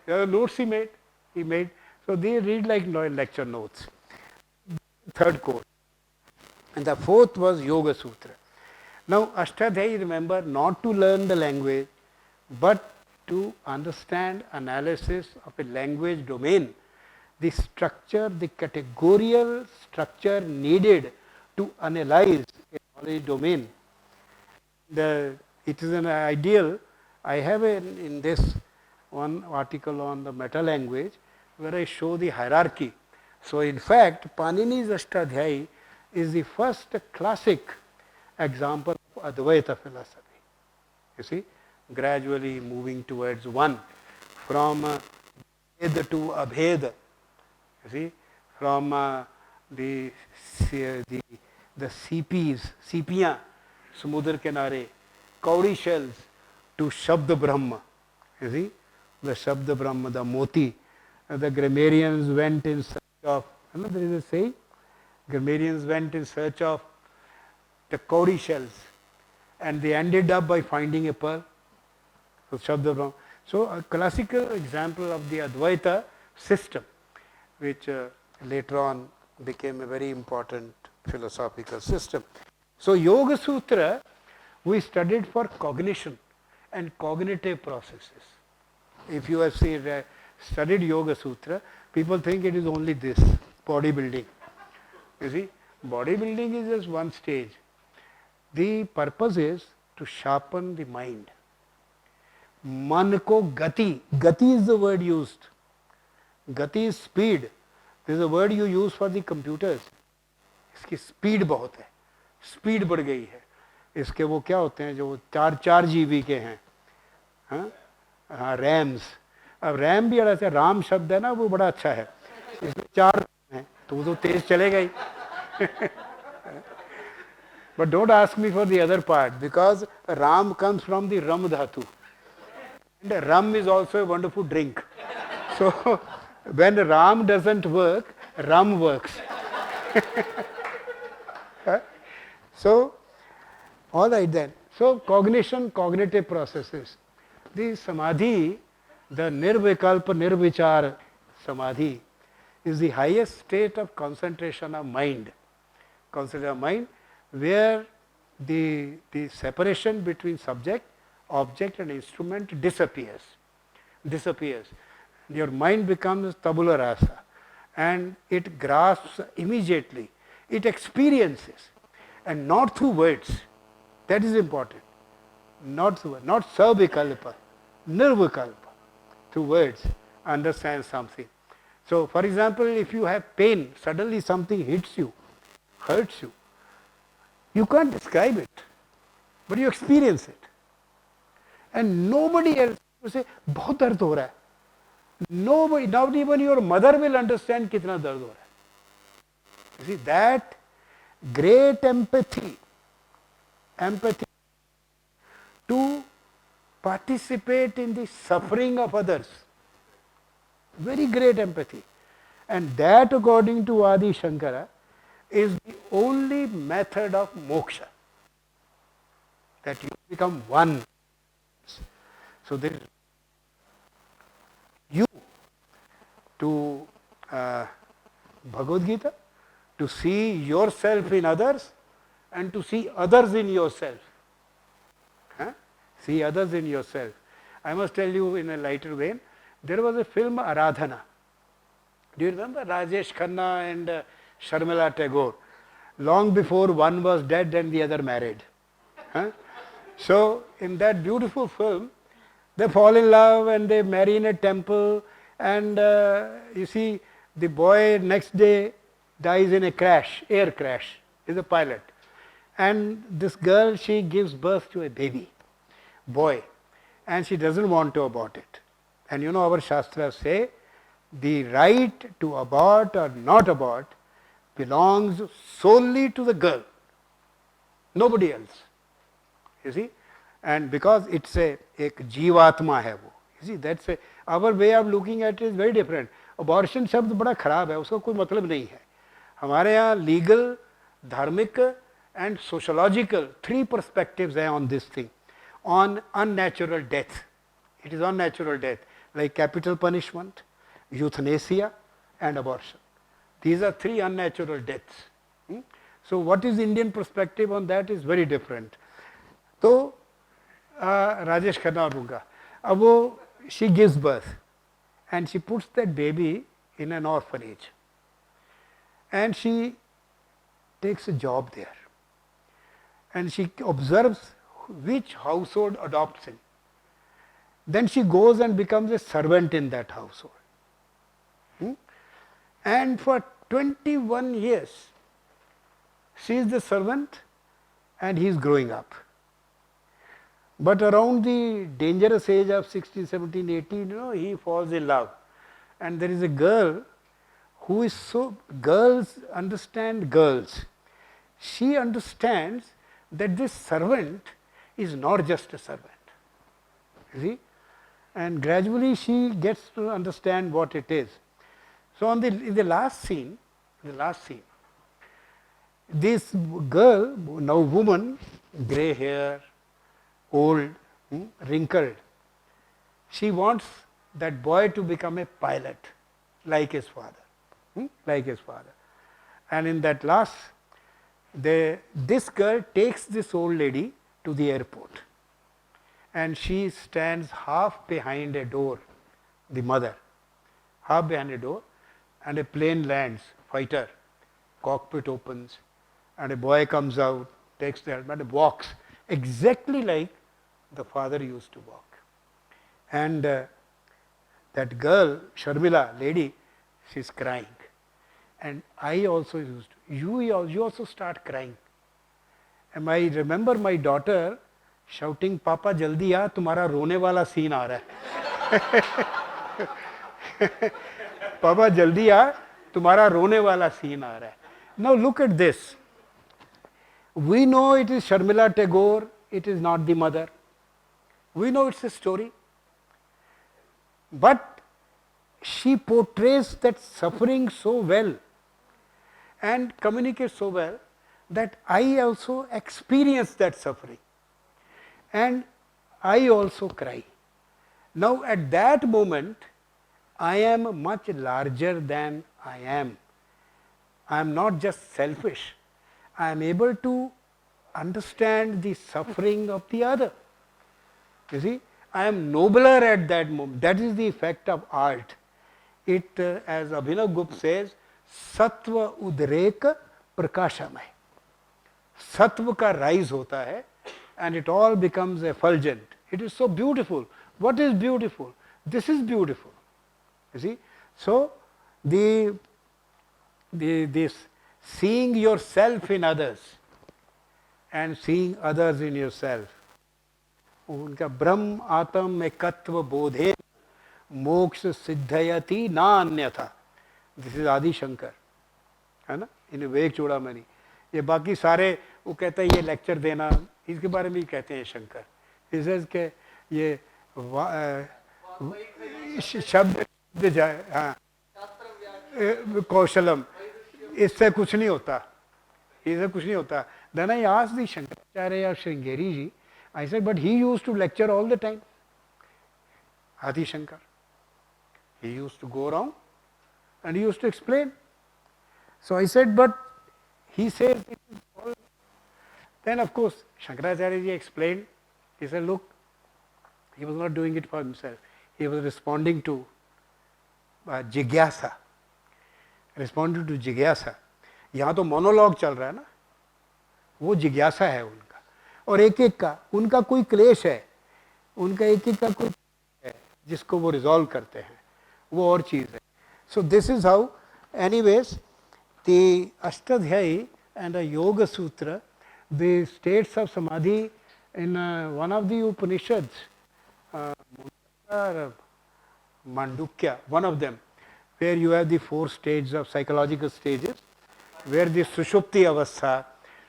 There are notes he made. So they read like lecture notes. Third course. And the fourth was Yoga Sutra. Now Ashtadhyayi, remember, not to learn the language, but to understand analysis of a language domain, the structure, the categorical structure needed to analyze a knowledge domain. It is an ideal. I have in this one article on the meta language where I show the hierarchy. So in fact, Panini's Ashtadhyayi is the first classic example of Advaita philosophy. You see, gradually moving towards one, from Bhed to Abhed. You see, from the sepiyan, samudra kinare, kauri shells, to Shabda Brahma. You see, the Shabda Brahma, the Moti. The grammarians went in search of, there is a saying, grammarians went in search of the kauri shells, and they ended up by finding a pearl. So Shabda Brahma. So a classical example of the Advaita system, which later on became a very important philosophical system. So Yoga Sutra we studied for cognition and cognitive processes. If you have studied Yoga Sutra, people think it is only this, bodybuilding. You see, bodybuilding is just one stage. The purpose is to sharpen the mind. Man ko gati. Gati is the word used. Gati is speed. This is a word you use for the computers. इसकी speed बहुत है, speed बढ़ गई है. इसके वो क्या होते हैं जो 4 GB के हैं, हाँ रैम्स. अब रैम भी ऐसा, राम शब्द है ना, वो बड़ा अच्छा है, इसमें 4 हैं तो वो तो तेज चलेगा ही. But don't ask me for the other part, because Ram comes from the Ram dhatu. And rum is also a wonderful drink. So when Ram doesn't work, rum works. So all right then. So cognition, cognitive processes. The samadhi, the nirvikalpa, nirvichar samadhi, is the highest state of concentration of mind. Concentration of mind, where the separation between subject, object and instrument disappears. Your mind becomes tabula rasa, and it grasps immediately. It experiences. and not through words. That is important. Not through words, not savikalpa, nirvikalpa. Through words, understand something. So, for example, if you have pain, suddenly something hits you, hurts you. You can't describe it, but you experience it. And nobody else will say, बहुत दर्द हो रहा है. Nobody, not even your mother will understand कितना दर्द हो रहा है. You see, that great empathy to participate in the suffering of others. Very great empathy. And that, according to Adi Shankara, is the only method of moksha. That you become one. So there is you to Bhagavad Gita, to see yourself in others and to see others in yourself. See others in yourself. I must tell you in a lighter vein, there was a film Aradhana. Do you remember Rajesh Khanna and Sharmila Tagore? Long before one was dead and the other married. So in that beautiful film, they fall in love and they marry in a temple, and you see the boy next day dies in a crash, air crash, is a pilot. And this girl, she gives birth to a baby, boy, and she doesn't want to abort it. And you know our Shastras say, the right to abort or not abort belongs solely to the girl, nobody else. You see? And because it's a ek जीवात्मा है वो, you see, that's a, our way of looking at it is very different. Abortion शब्द बड़ा खराब है, उसका कोई मतलब नहीं है. हमारे यहाँ legal, धार्मिक and sociological three perspectives हैं on this thing. On unnatural death, it is unnatural death, like capital punishment, euthanasia and abortion. These are three unnatural deaths. So what is Indian perspective on that is very different. So Rajesh Khanna Runga, अब वो she gives birth and she puts that baby in an orphanage and she takes a job there and she observes which household adopts him. Then she goes and becomes a servant in that household. And for 21 years she is the servant and he is growing up. But around the dangerous age of 16, 17, 18, you know, he falls in love. And there is a girl who is so, girls understand girls. She understands that this servant is not just a servant. You see? And gradually she gets to understand what it is. So in the last scene, this girl, now woman, grey hair, old, wrinkled, she wants that boy to become a pilot like his father. And in that last, this girl takes this old lady to the airport and she stands half behind a door, the mother, half behind a door, and a plane lands, fighter, cockpit opens and a boy comes out, takes the helmet and walks exactly like the father used to walk. And that girl, Sharmila, lady, she's crying. And I also used to, you also start crying. And I remember my daughter shouting, Papa, jaldi aa, tumhara rone wala scene aa raha hai. Papa, jaldi aa, tumhara rone wala scene aa raha hai. Now look at this. We know it is Sharmila Tagore, it is not the mother. We know it's a story. But she portrays that suffering so well and communicates so well that I also experience that suffering. And I also cry. Now at that moment, I am much larger than I am. I am not just selfish. I am able to understand the suffering of the other. You see, I am nobler at that moment. That is the effect of art. It, as Abhinav Gupta says, Sattva Udreka Prakashamay. सत्व का rise होता है, and it all becomes effulgent. It is so beautiful. What is beautiful? This is beautiful. You see? So, this seeing yourself in others and seeing others in yourself, उनका ब्रह्म आत्म एकत्व बोधे मोक्ष सिद्धयति ना अन्यथा. दिस इज आदि शंकर, है ना, इन विवेक चूड़ामणि. ये बाकी सारे वो कहते हैं ये लेक्चर देना, इसके बारे में ही कहते हैं शंकर. इस के ये शब्द जाए, हाँ, कौशलम, इससे कुछ नहीं होता, इससे कुछ नहीं होता. Then I asked the Shankaracharya or Sringeri ji, I said, but he used to lecture all the time. Adi Shankar. He used to go around and he used to explain. So I said, but he says it is all. Then of course Shankaracharya ji explained. He said, look, he was not doing it for himself. He was responding to jigyasa. Responding to jigyasa. यहाँ तो monologue चल रहा है ना, वो जिज्ञासा है उनका. और एक एक का उनका कोई क्लेश है, उनका एक एक का कोई है जिसको वो रिजॉल्व करते हैं, वो और चीज़ है. So this is how anyways the Ashtadhyayi and the योग सूत्र, द स्टेट्स ऑफ समाधि in one of the Upanishads, Mandukya, one of them, where you have the 4 stages of psychological stages, where the Sushupti Avastha,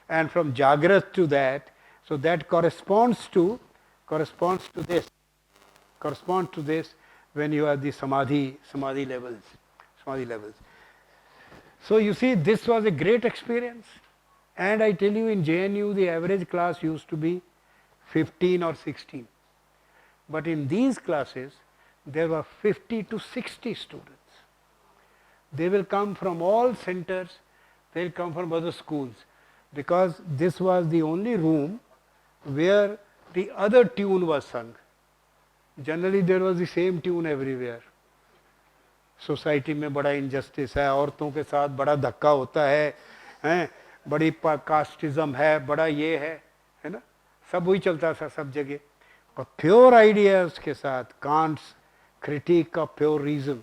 and from Jagrat to that, so that corresponds to this when you have the Samadhi levels. So you see, this was a great experience, and I tell you, in JNU the average class used to be 15 or 16, but in these classes there were 50 to 60 students. They will come from all centers, they will come from other schools, because this was the only room where the other tune was sung. Generally there was the same tune everywhere. Society में बड़ा injustice है, औरतों के साथ बड़ा धक्का होता है, बड़ी कास्टिज्म है, बड़ा ये है ना, सब वही चलता था सब जगह. और प्योर आइडियाज के साथ Kant's critique of pure reason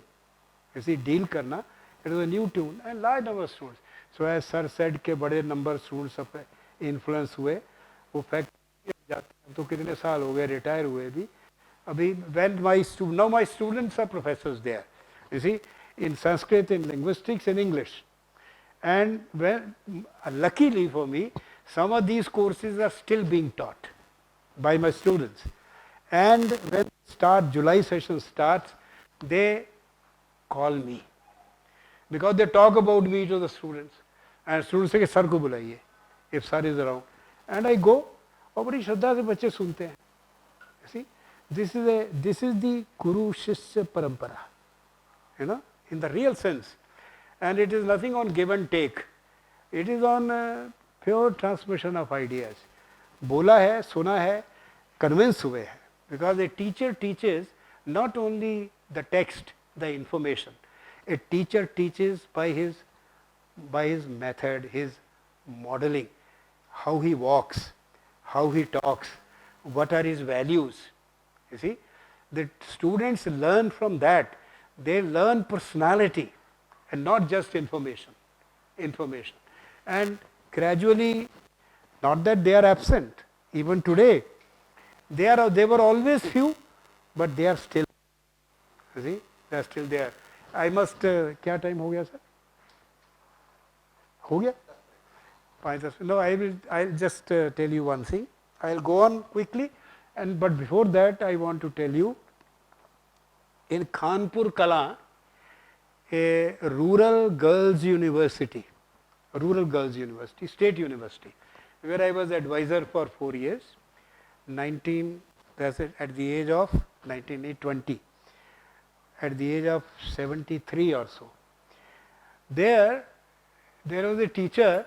ऐसी डील करना, it was a new tune and large number students. So as sir said के बड़े नंबर स्टूडेंट्स सब इन्फ्लुएंस हुए. वो फैक्ट जाते तो कितने साल हो गए रिटायर हुए भी. अभी when my students are professors there, you see, in Sanskrit, in linguistics, in English. And when, luckily for me, some of these courses are still being taught by my students. And when July session starts, they call me, because they talk about me to the students. And students say, sir ko bulaiye, if sir is around. And I go, और बड़ी श्रद्धा से बच्चे सुनते हैं. See, this is the Guru Shishya Parampara. You know, in the real sense, and it is nothing on give and take, it is on pure transmission of ideas. बोला है, सुना है, convince हुए हैं. Because a teacher teaches not only the text, the information. A teacher teaches by his method, his modeling, how he walks, how he talks, what are his values. You see, the students learn from that. They learn personality and not just information. And gradually, not that they are absent, even today, they were always few, but they are still, you see, they are still there. I must, क्या time हो गया sir? हो गया? 5-10. No, I'll just tell you one thing. I'll go on quickly, but before that I want to tell you, in Kanpur Kala, a rural girls university, state university, where I was advisor for 4 years, at the age of 1920, at the age of 73 or so. There was a teacher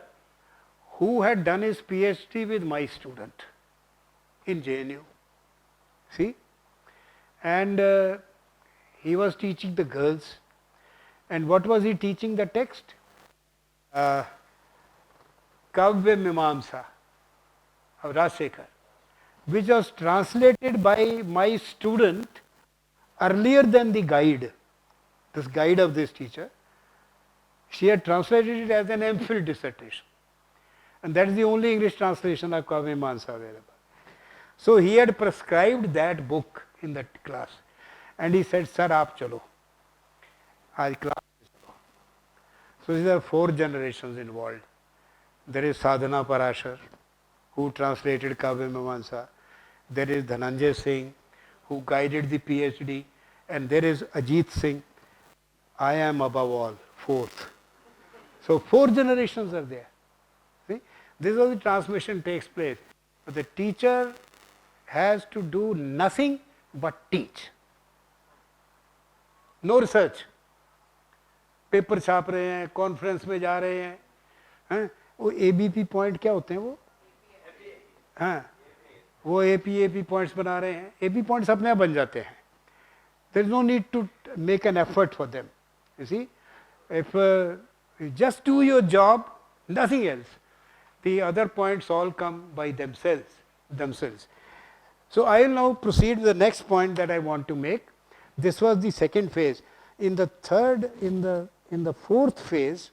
who had done his PhD with my student in JNU. See? And he was teaching the girls. And what was he teaching the text? Kavya Mimamsa of Rajshekhar, which was translated by my student earlier than the guide, this guide of this teacher. She had translated it as an MPhil dissertation. And that is the only English translation of Kavya Mimamsa available. So he had prescribed that book in that class. And he said, Sir, aap chalo. Aaj class mein chalo. So these are 4 generations involved. There is Sadhana Parashar, who translated Kavya Mimamsa. There is Dhananjay Singh, who guided the PhD. And there is Ajit Singh. I am above all, 4th. So 4 generations are there. See? This is how the transmission takes place. But the teacher has to do nothing but teach. No research. Paper छाप रहे हैं, conference में जा रहे हैं, वो ABP point क्या होते हैं वो? हाँ, वो एपी पॉइंट्स बना रहे हैं. एपी पॉइंट्स अपने आप बन जाते हैं. There is no need to make an effort for them. You see, if you just do your job, nothing else, the other points all come by themselves. So I will now proceed with the next point that I want to make. This was the second phase. In the fourth phase,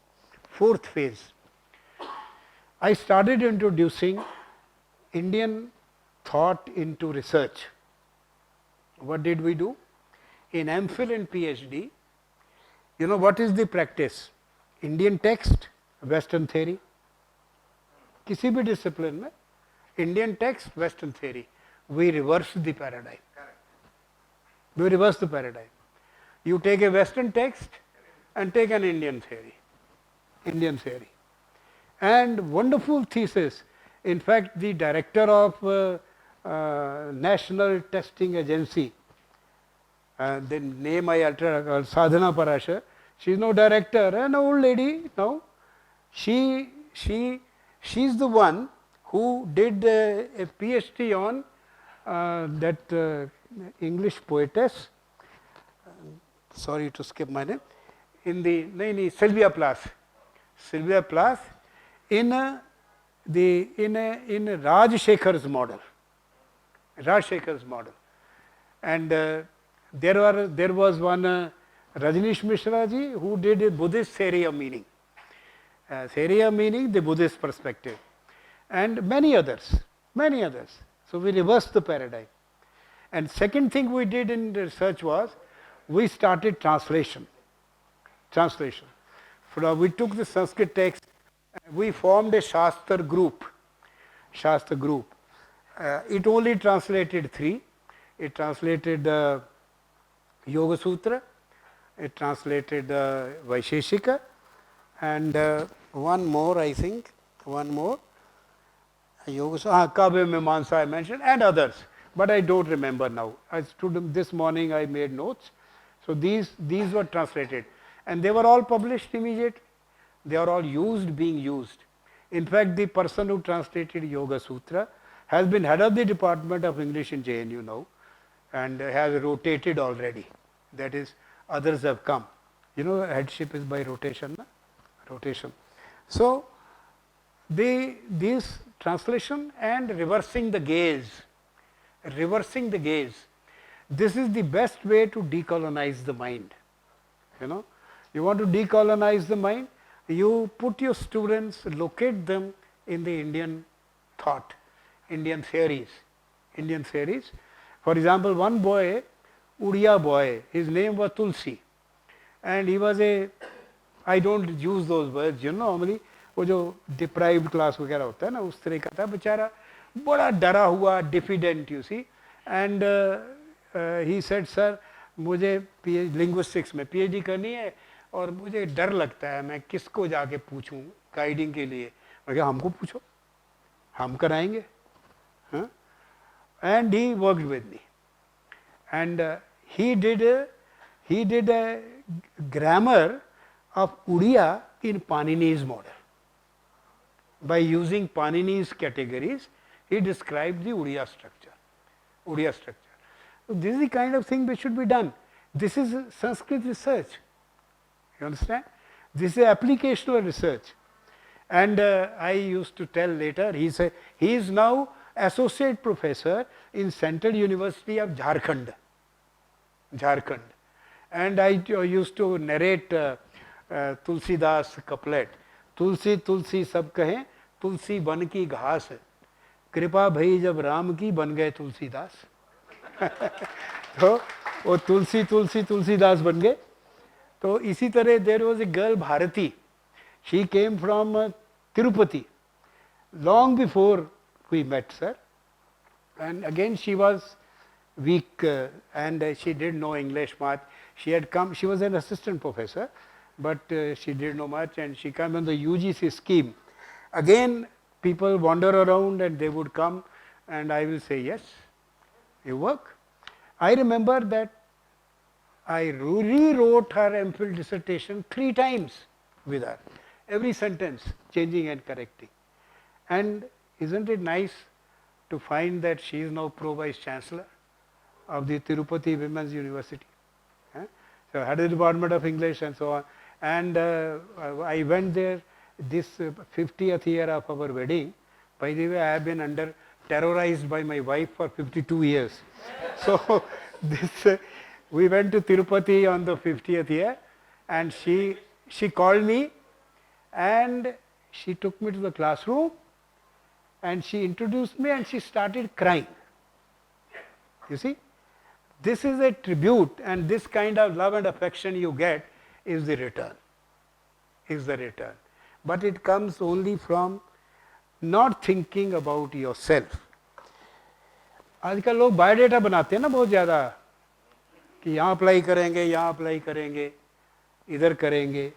I started introducing Indian thought into research. What did we do? In MPhil and PhD, you know what is the practice? Indian text, Western theory. किसी भी discipline में Indian text, Western theory. We reverse the paradigm. We reverse the paradigm. You take a Western text and take an Indian theory. And wonderful thesis. In fact, the director of National Testing Agency, the name I uttered, Sadhana Parashar, she is no director, an old lady now. She's the one who did a PhD on that English poetess, sorry to skip my name, Sylvia Plath. Sylvia Plath in Rajshekhar's model. And there was one Rajneesh Mishra ji who did a Buddhist theory of meaning. The Buddhist perspective. And many others. So we reversed the paradigm. And second thing we did in the research was, we started translation. We took the Sanskrit text, we formed a Shastra group. It only translated 3. It translated Yoga Sutra, it translated Vaisheshika, and one more, Yoga Sutra, Kavya Mimamsa I mentioned, and others, but I don't remember now. This morning I made notes. So these were translated, and they were all published immediately. They are all being used. In fact, the person who translated Yoga Sutra has been head of the Department of English in JNU now, and has rotated already. That is, others have come. You know, headship is by rotation. So, this translation and reversing the gaze. This is the best way to decolonize the mind. You know, you want to decolonize the mind, you put your students, locate them in the Indian thought, Indian theories. For example, one boy, Udiya boy, his name was Tulsi, and he was I don't use those words, you know, normally, वो जो deprived class वगैरह होता है ना, उस तरह का था बेचारा, बड़ा डरा हुआ, diffident, you see, and he said, sir, मुझे linguistics में PhD करनी है और मुझे डर लगता है, मैं किसको जाके पूछूं गाइडिंग के लिए? मैं कहा हमको पूछो, हम कराएंगे. And he worked with me, and he did a grammar of Udiya in Panini's model. By using Panini's categories, he described the Udiya structure. So this is the kind of thing which should be done. This is Sanskrit research. You understand? This is applicational research. And I used to tell later, he is now associate professor in Central University of Jharkhand. Jharkhand. And I used to narrate Tulsidas couplet. तुलसी तुलसी सब कहें, तुलसी one की घास, कृपा भई जब राम की बन गए तुलसीदास. तो वो तुलसी तुलसी तुलसीदास बन गए. तो इसी तरह there was a girl Bharati. She came from Tirupati long before we met, sir. And again she was weak and she didn't know English much. She had come, she was an assistant professor, but she didn't know much, and she came on the UGC scheme. Again, people wander around and they would come, and I will say, yes, you work. I remember that I rewrote her MPhil dissertation 3 times with her, every sentence changing and correcting. And isn't it nice to find that she is now Pro Vice Chancellor of the Tirupati Women's University? So head of the Department of English and so on. And I went there this 50th year of our wedding. By the way, I have been terrorized by my wife for 52 years. So this we went to Tirupati on the 50th year, and she called me and she took me to the classroom and she introduced me and she started crying. You see, this is a tribute, and this kind of love and affection you get is the return. But it comes only from not thinking about yourself. आजकल लोग biodata बनाते हैं ना बहुत ज़्यादा, कि यहाँ apply करेंगे, इधर करेंगे,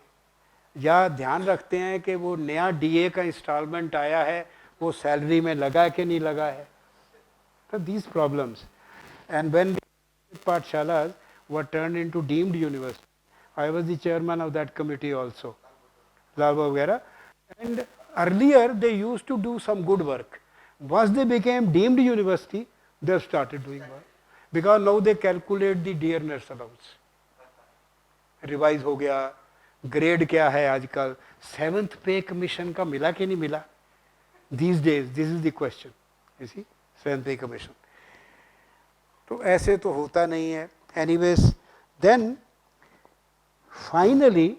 या ध्यान रखते हैं कि वो नया DA का इंस्टॉलमेंट आया है, वो सैलरी में लगा है कि नहीं लगा है. So these problems. And when the Pathshalas were turned into deemed university, I was the chairman of that committee also, Lal Vagera. And earlier they used to do some good work. Once they became deemed university, they have started doing work. Because now they calculate the dearness allowance. Revise हो गया, grade क्या है आजकल, 7th pay commission का मिला कि नहीं मिला? These days, this is the question. You see, 7th pay commission. तो ऐसे तो होता नहीं है. Anyways, then finally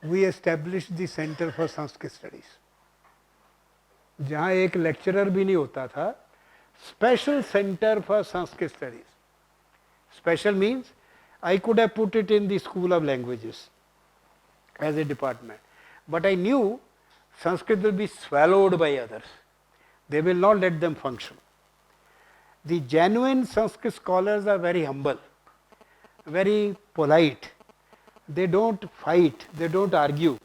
we established the Center for Sanskrit Studies. जहाँ एक lecturer भी नहीं होता था, Special Center for Sanskrit Studies. Special means I could have put it in the School of Languages as a department, but I knew Sanskrit will be swallowed by others. They will not let them function. The genuine Sanskrit scholars are very humble, very polite. They don't fight, they don't argue.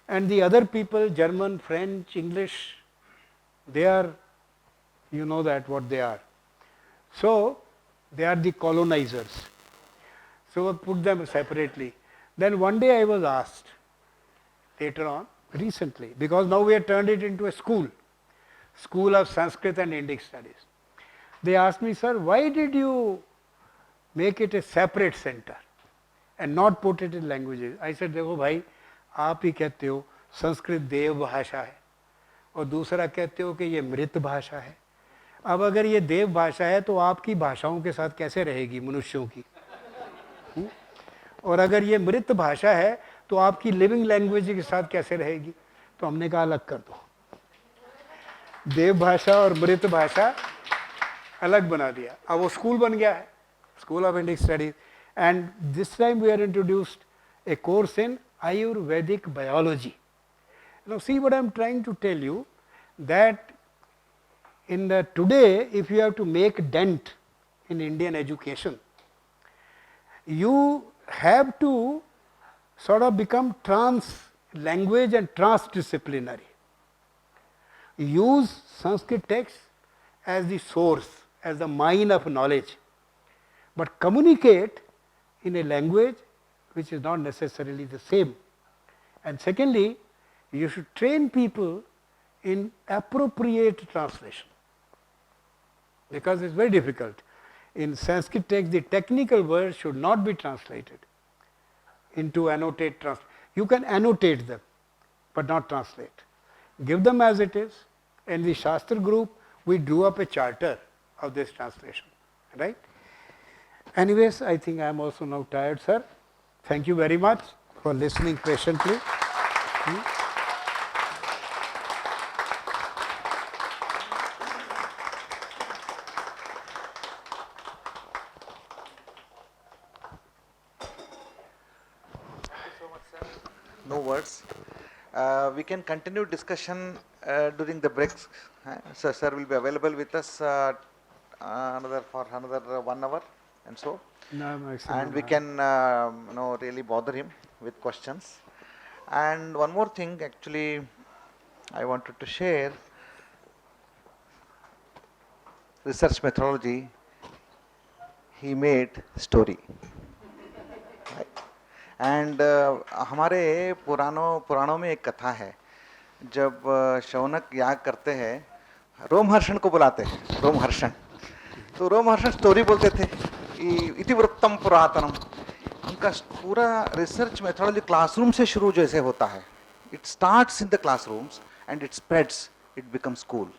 And the other people, German, French, English, they are, you know that what they are. So they are the colonizers. So I put them separately. Then one day I was asked, later on, recently, because now we have turned it into a school of Sanskrit and Indic studies. They asked me, sir, why did you make it a separate center and not put it in languages? I said, देखो भाई, आप ही कहते हो संस्कृत देव भाषा है और दूसरा कहते हो कि ये मृत भाषा है. अब अगर ये देव भाषा है तो आपकी भाषाओं के साथ कैसे रहेगी मनुष्यों की? और अगर ये मृत भाषा है तो आपकी लिविंग लैंग्वेज के साथ कैसे रहेगी? तो हमने कहा अलग कर दो, देव भाषा और मृत भाषा अलग बना दिया. अब वो स्कूल बन गया है, school of Indic studies. And this time we are introduced a course in Ayurvedic biology. Now see what I am trying to tell you, that in the today, if you have to make dent in Indian education, you have to sort of become trans-language and trans-disciplinary. Use Sanskrit text as the source, as the mine of knowledge, but communicate in a language which is not necessarily the same. And secondly, you should train people in appropriate translation, because it's very difficult. In Sanskrit text, the technical words should not be translated into annotate. You can annotate them, but not translate. Give them as it is. In the Shastra group, we drew up a charter of this translation, right? Anyways, I think I am also now tired, sir. Thank you very much for listening patiently. No words. We can continue discussion during the breaks. So, sir will be available with us another 1 hour and so. No, maximum. And we can really bother him with questions. And one more thing, actually, I wanted to share research methodology. He made story. And हमारे पुराणों में एक कथा है, जब शौनक याग करते हैं रोमहर्षण को बुलाते हैं, रोमहर्षण, तो रोमहर्षण स्टोरी बोलते थे, इतिवृत्तम पुरातनम। उनका पूरा रिसर्च मेथोडोलॉजी क्लासरूम से शुरू जैसे होता है, it starts in the classrooms and it spreads, it becomes school.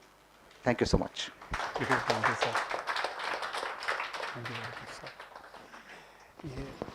Thank you so much. Thank you, sir. Thank you very much, sir. Yeah.